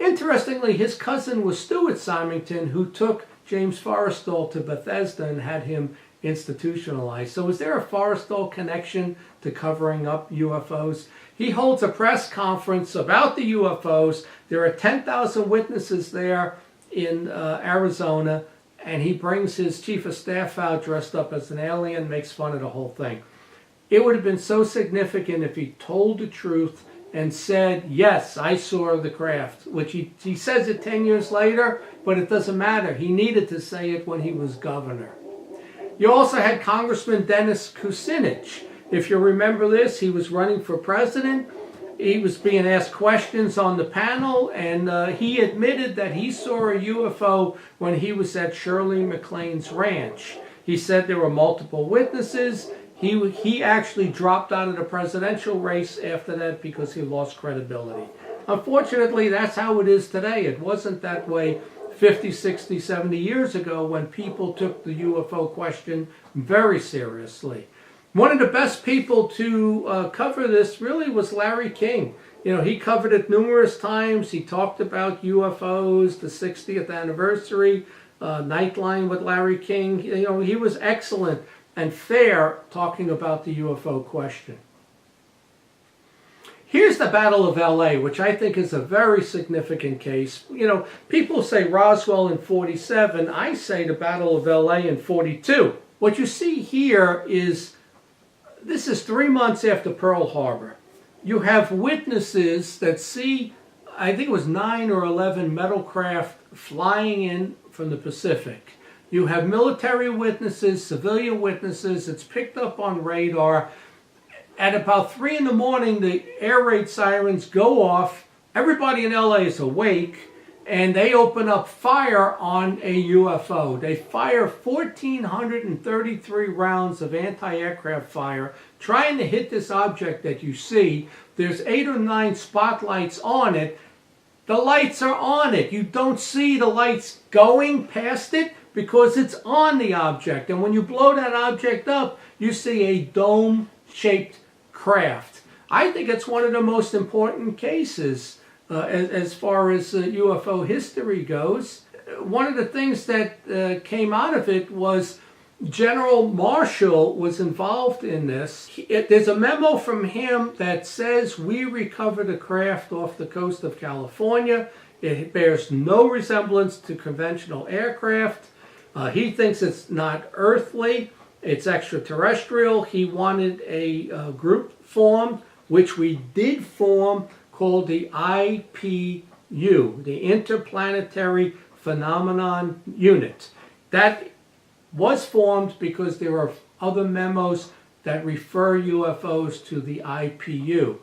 Interestingly, his cousin was Stuart Symington, who took James Forrestal to Bethesda and had him institutionalized. So is there a Forrestal connection to covering up UFOs? He holds a press conference about the UFOs. There are 10,000 witnesses there in Arizona, and he brings his chief of staff out dressed up as an alien, makes fun of the whole thing. It would have been so significant if he told the truth and said, yes, I saw the craft, which he says it 10 years later, but it doesn't matter. He needed to say it when he was governor. You also had Congressman Dennis Kucinich. If you remember this, he was running for president. He was being asked questions on the panel, and he admitted that he saw a UFO when he was at Shirley MacLaine's ranch. He said there were multiple witnesses. He actually dropped out of the presidential race after that because he lost credibility. Unfortunately, that's how it is today. It wasn't that way 50, 60, 70 years ago when people took the UFO question very seriously. One of the best people to cover this really was Larry King. You know, he covered it numerous times. He talked about UFOs, the 60th anniversary, Nightline with Larry King. You know, he was excellent and fair talking about the UFO question. Here's the Battle of LA, which I think is a very significant case. You know, people say Roswell in 47. I say the Battle of LA in 42. What you see here is, this is 3 months after Pearl Harbor. You have witnesses that see, I think it was 9 or 11 metal craft flying in from the Pacific. You have military witnesses, civilian witnesses. It's picked up on radar. At about 3 in the morning, the air raid sirens go off. Everybody in LA is awake, and they open up fire on a UFO. They fire 1,433 rounds of anti-aircraft fire, trying to hit this object that you see. There's 8 or 9 spotlights on it. The lights are on it. You don't see the lights going past it because it's on the object. And when you blow that object up, you see a dome-shaped craft. I think it's one of the most important cases as far as UFO history goes. One of the things that came out of it was General Marshall was involved in this. There's a memo from him that says we recovered a craft off the coast of California. It bears no resemblance to conventional aircraft. He thinks it's not earthly, it's extraterrestrial. He wanted a group formed, which we did form, called the IPU, the Interplanetary Phenomenon Unit. That was formed because there are other memos that refer UFOs to the IPU.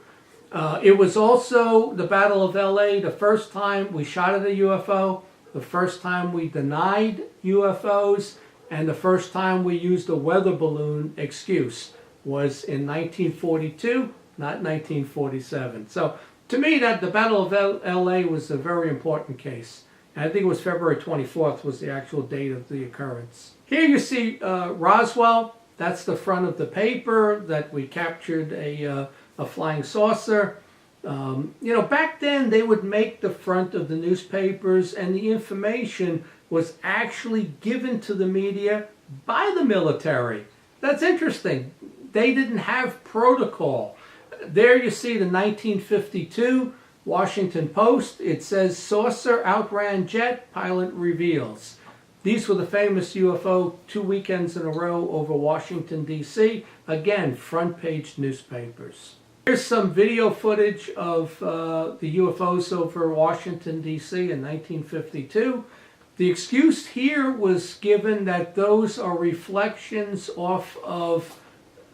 It was also the Battle of LA, the first time we shot at a UFO, the first time we denied UFOs, and the first time we used a weather balloon excuse was in 1942, not 1947. So to me, that the Battle of LA was a very important case. And I think it was February 24th was the actual date of the occurrence. Here you see Roswell. That's the front of the paper that we captured a flying saucer. Back then they would make the front of the newspapers, and the information was actually given to the media by the military. That's interesting. They didn't have protocol. There you see the 1952 Washington Post. It says, saucer outran jet, pilot reveals. These were the famous UFO 2 weekends in a row over Washington, D.C. Again, front page newspapers. Here's some video footage of the UFOs over Washington, D.C. in 1952. The excuse here was given that those are reflections off of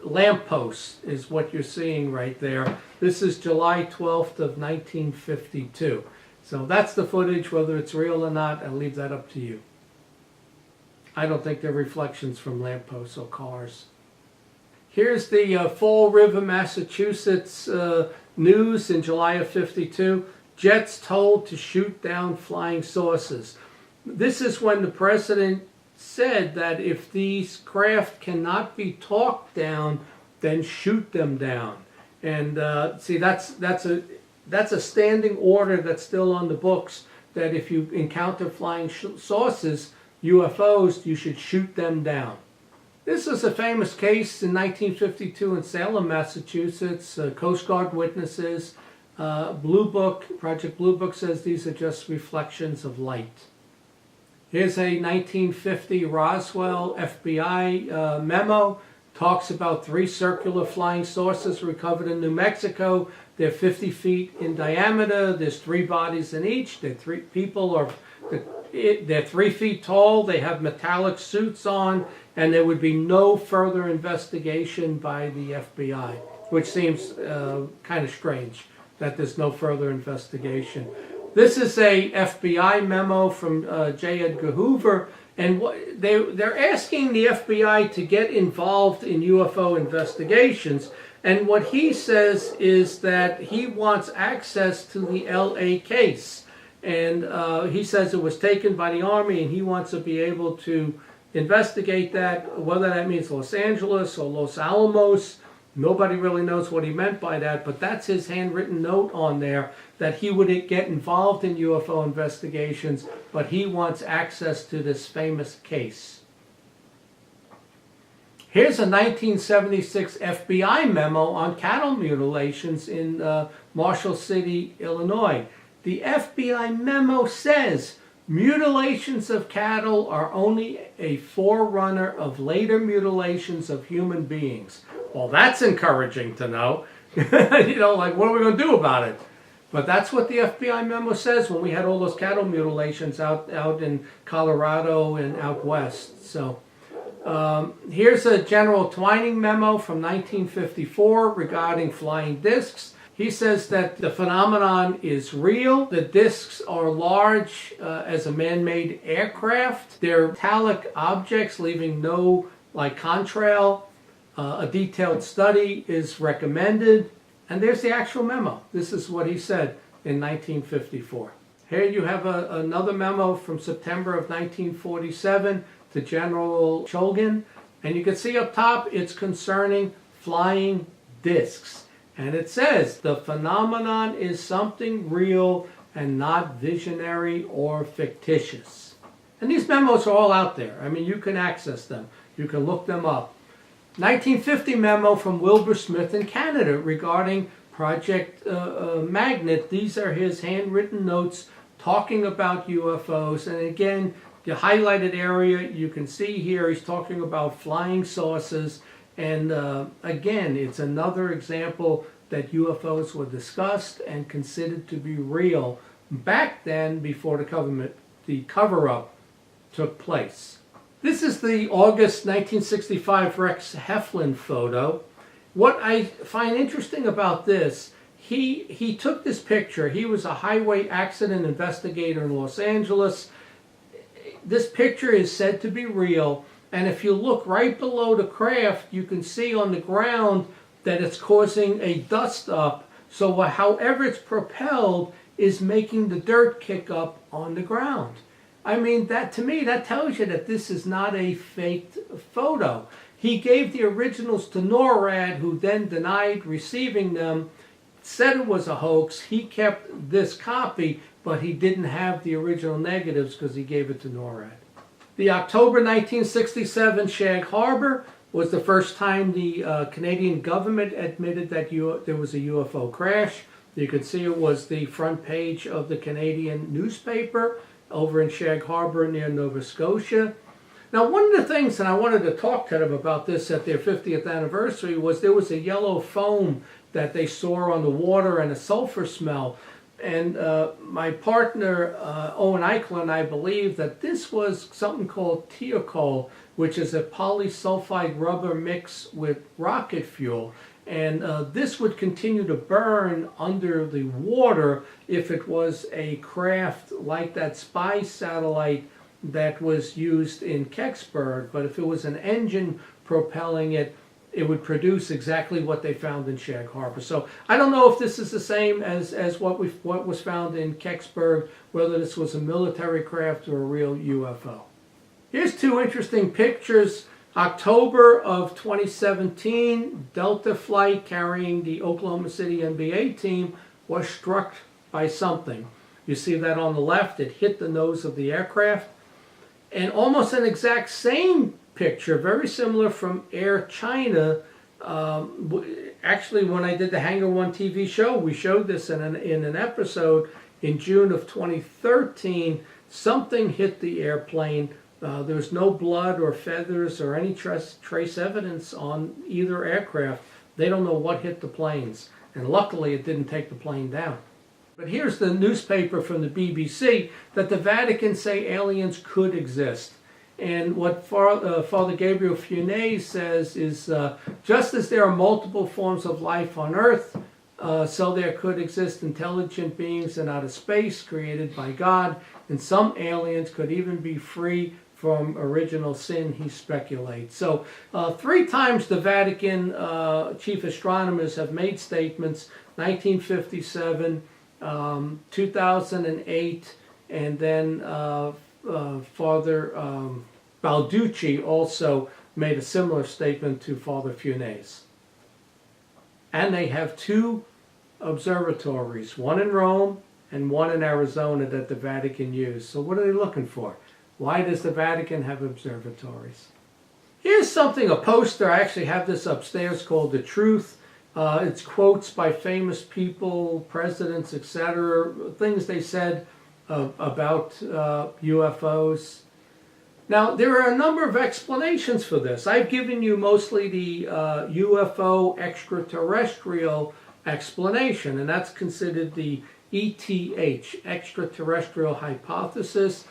lampposts, is what you're seeing right there. This is July 12th of 1952. So that's the footage. Whether it's real or not, I'll leave that up to you. I don't think they're reflections from lampposts or cars. Here's the Fall River, Massachusetts news in July of 52. Jets told to shoot down flying saucers. This is when the president said that if these craft cannot be talked down, then shoot them down. And see, that's a standing order that's still on the books, that if you encounter flying saucers, UFOs, you should shoot them down. This is a famous case in 1952 in Salem, Massachusetts. Coast Guard witnesses. Blue Book, Project Blue Book says these are just reflections of light. Here's a 1950 Roswell FBI memo. Talks about 3 circular flying saucers recovered in New Mexico. They're 50 feet in diameter. There's 3 bodies in each. They're 3 feet tall. They have metallic suits on, and there would be no further investigation by the FBI, which seems kind of strange that there's no further investigation. This is a FBI memo from J. Edgar Hoover, and they're asking the FBI to get involved in UFO investigations. And what he says is that he wants access to the LA case. And he says it was taken by the Army, and he wants to be able to investigate that, whether that means Los Angeles or Los Alamos. Nobody really knows what he meant by that, but that's his handwritten note on there, that he would get involved in UFO investigations, but he wants access to this famous case. Here's a 1976 FBI memo on cattle mutilations in Marshall City, Illinois. The FBI memo says mutilations of cattle are only a forerunner of later mutilations of human beings. Well, that's encouraging to know. Like, what are we going to do about it? But that's what the FBI memo says when we had all those cattle mutilations out in Colorado and out west. So here's a General Twining memo from 1954 regarding flying discs. He says that the phenomenon is real. The discs are large as a man-made aircraft. They're metallic objects leaving no contrail. A detailed study is recommended. And there's the actual memo. This is what he said in 1954. Here you have another memo from September of 1947 to General Chogin. And you can see up top it's concerning flying discs. And it says, the phenomenon is something real and not visionary or fictitious. And these memos are all out there. I mean, you can access them. You can look them up. 1950 memo from Wilbur Smith in Canada regarding Project Magnet. These are his handwritten notes talking about UFOs. And again, the highlighted area you can see here, he's talking about flying saucers. And again, it's another example that UFOs were discussed and considered to be real back then before the cover-up took place. This is the August 1965 Rex Heflin photo. What I find interesting about this, he took this picture. He was a highway accident investigator in Los Angeles. This picture is said to be real, and if you look right below the craft, you can see on the ground that it's causing a dust up. So however it's propelled is making the dirt kick up on the ground. I mean, that to me, that tells you that this is not a faked photo. He gave the originals to NORAD, who then denied receiving them, said it was a hoax. He kept this copy, but he didn't have the original negatives because he gave it to NORAD. The October 1967 Shag Harbor was the first time the Canadian government admitted that there was a UFO crash. You can see it was the front page of the Canadian newspaper over in Shag Harbor near Nova Scotia. Now, one of the things, and I wanted to talk to them about this at their 50th anniversary, was there was a yellow foam that they saw on the water and a sulfur smell. And my partner, Owen Eichler, and I believe that this was something called teochol, which is a polysulfide rubber mixed with rocket fuel. And this would continue to burn under the water if it was a craft like that spy satellite that was used in Kecksburg. But if it was an engine propelling it, it would produce exactly what they found in Shag Harbor. So I don't know if this is the same as what was found in Kecksburg, whether this was a military craft or a real UFO. Here's two interesting pictures. October of 2017, Delta flight carrying the Oklahoma City NBA team was struck by something. You see that on the left, it hit the nose of the aircraft. And almost an exact same picture, very similar from Air China. Actually, when I did the Hangar One TV show, we showed this in an episode in June of 2013. Something hit the airplane. There was no blood or feathers or any trace evidence on either aircraft. They don't know what hit the planes. And luckily, it didn't take the plane down. But here's the newspaper from the BBC that the Vatican say aliens could exist. And what Father Gabriel Funes says is, just as there are multiple forms of life on Earth, so there could exist intelligent beings in outer space created by God, and some aliens could even be free from original sin, he speculates. So 3 times the Vatican chief astronomers have made statements, 1957, 2008, and then Father Balducci also made a similar statement to Father Funes. And they have 2 observatories, one in Rome and one in Arizona that the Vatican used. So what are they looking for? Why does the Vatican have observatories? Here's something, a poster, I actually have this upstairs, called The Truth. It's quotes by famous people, presidents, etc., things they said about UFOs. Now, there are a number of explanations for this. I've given you mostly the UFO extraterrestrial explanation, and that's considered the ETH, extraterrestrial hypothesis.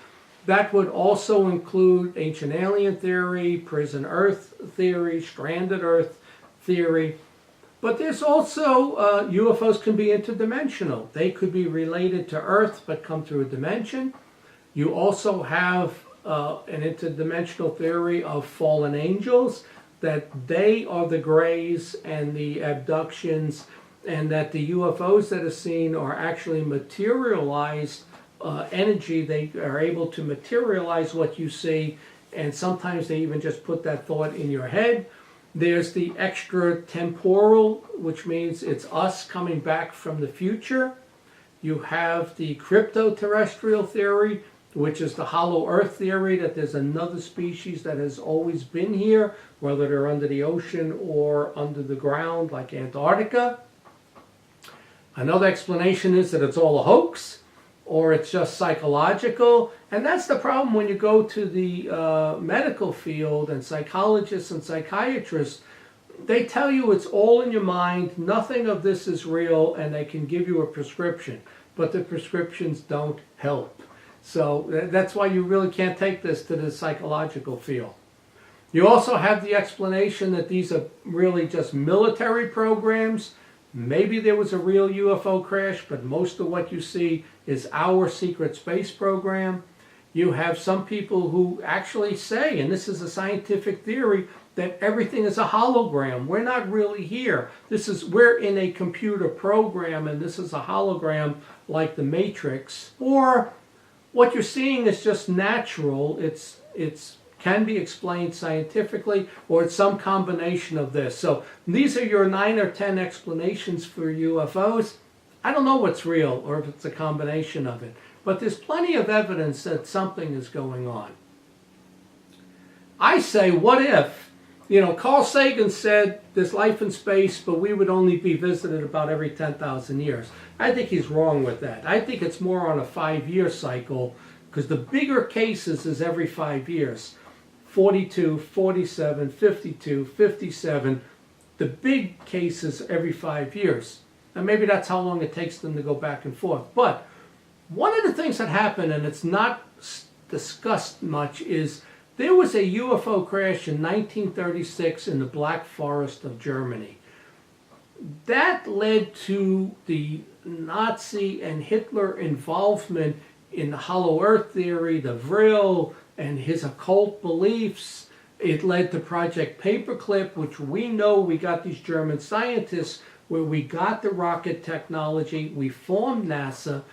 That would also include ancient alien theory, prison Earth theory, stranded Earth theory. But there's also, UFOs can be interdimensional. They could be related to Earth but come through a dimension. You also have an interdimensional theory of fallen angels, that they are the grays and the abductions, and that the UFOs that are seen are actually materialized energy. They are able to materialize what you see, and sometimes they even just put that thought in your head. There's the extratemporal, which means it's us coming back from the future. You have the cryptoterrestrial theory, which is the hollow earth theory, that there's another species that has always been here, whether they're under the ocean or under the ground, like Antarctica. Another explanation is that it's all a hoax. or it's just psychological. And that's the problem when you go to the medical field, and psychologists and psychiatrists, they tell you it's all in your mind, nothing of this is real, and they can give you a prescription, but the prescriptions don't help. So that's why you really can't take this to the psychological field. You also have the explanation that these are really just military programs. Maybe there was a real UFO crash, but most of what you see is our secret space program. You have some people who actually say, and this is a scientific theory, that everything is a hologram. We're not really here. We're in a computer program, and this is a hologram like the Matrix. Or what you're seeing is just natural. It's can be explained scientifically, or it's some combination of this. So these are your 9 or 10 explanations for UFOs. I don't know what's real or if it's a combination of it, but there's plenty of evidence that something is going on. I say, what if? Carl Sagan said there's life in space, but we would only be visited about every 10,000 years. I think he's wrong with that. I think it's more on a 5-year cycle, because the bigger cases is every 5 years. 42, 47, 52, 57, the big cases every 5 years. And maybe that's how long it takes them to go back and forth. But one of the things that happened, and it's not discussed much, is there was a UFO crash in 1936 in the Black Forest of Germany. That led to the Nazi and Hitler involvement in the Hollow Earth theory, the Vril, and his occult beliefs. It led to Project Paperclip, which we know we got these German scientists, where we got the rocket technology, we formed NASA.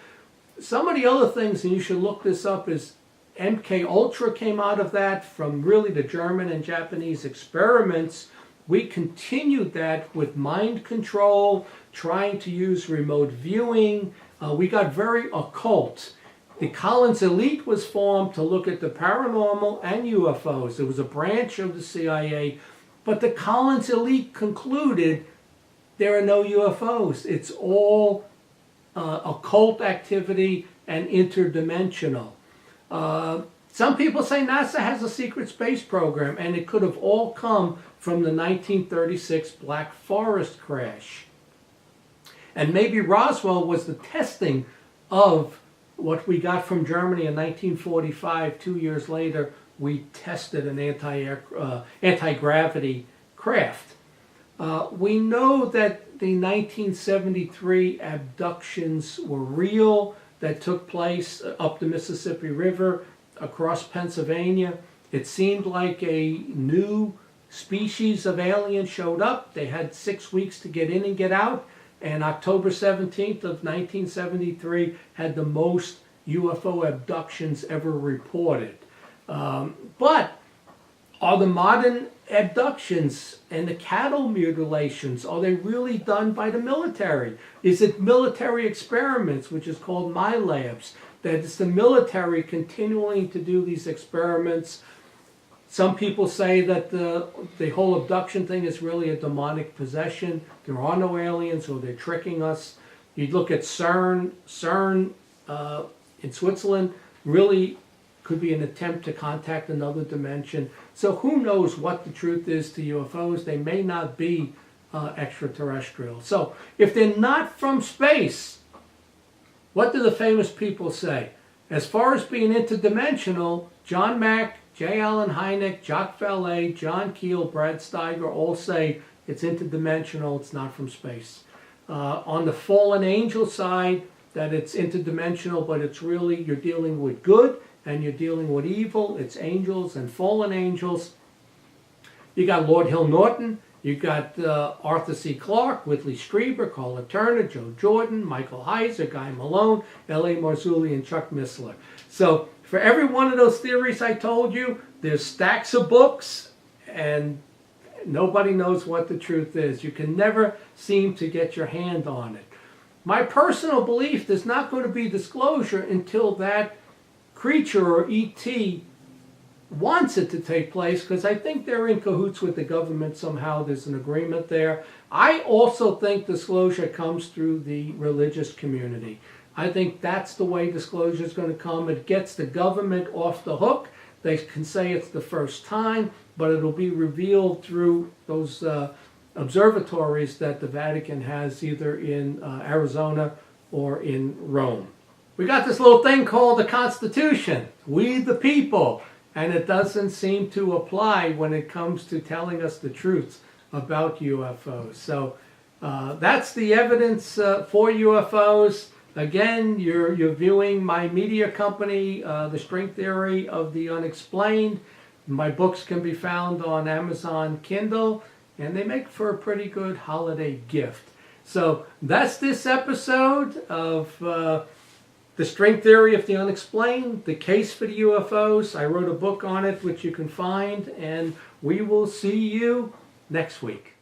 Some of the other things, and you should look this up, is MK Ultra came out of that from really the German and Japanese experiments. We continued that with mind control, trying to use remote viewing. We got very occult. The Collins Elite was formed to look at the paranormal and UFOs. It was a branch of the CIA, but the Collins Elite concluded there are no UFOs. It's all occult activity and interdimensional. Some people say NASA has a secret space program, and it could have all come from the 1936 Black Forest crash. And maybe Roswell was the testing of what we got from Germany in 1945. 2 years later, we tested an anti-gravity craft. We know that the 1973 abductions were real, that took place up the Mississippi River, across Pennsylvania. It seemed like a new species of alien showed up. They had 6 weeks to get in and get out. And October 17th of 1973 had the most UFO abductions ever reported. But are the modern abductions and the cattle mutilations, are they really done by the military? Is it military experiments, which is called My Labs? That it's the military continuing to do these experiments. Some people say that the whole abduction thing is really a demonic possession. There are no aliens, or they're tricking us. You look at CERN. CERN in Switzerland really could be an attempt to contact another dimension. So who knows what the truth is to UFOs? They may not be extraterrestrial. So if they're not from space, what do the famous people say? As far as being interdimensional, John Mack, J. Allen Hynek, Jacques Vallée, John Keel, Brad Steiger all say it's interdimensional, it's not from space. On the fallen angel side, that it's interdimensional, but it's really, you're dealing with good and you're dealing with evil. It's angels and fallen angels. You got Lord Hill Norton. You got Arthur C. Clarke, Whitley Strieber, Carla Turner, Joe Jordan, Michael Heiser, Guy Malone, L.A. Marzulli, and Chuck Missler. So for every one of those theories I told you, there's stacks of books, and nobody knows what the truth is. You can never seem to get your hand on it. My personal belief, there's not going to be disclosure until that creature or ET wants it to take place, because I think they're in cahoots with the government somehow. There's an agreement there. I also think disclosure comes through the religious community. I think that's the way disclosure is going to come. It gets the government off the hook. They can say it's the first time, but it'll be revealed through those observatories that the Vatican has either in Arizona or in Rome. We got this little thing called the Constitution, we the people, and it doesn't seem to apply when it comes to telling us the truths about UFOs. So that's the evidence for UFOs. Again, you're viewing my media company, The String Theory of the Unexplained. My books can be found on Amazon Kindle, and they make for a pretty good holiday gift. So that's this episode of The String Theory of the Unexplained, The Case for the UFOs. I wrote a book on it, which you can find, and we will see you next week.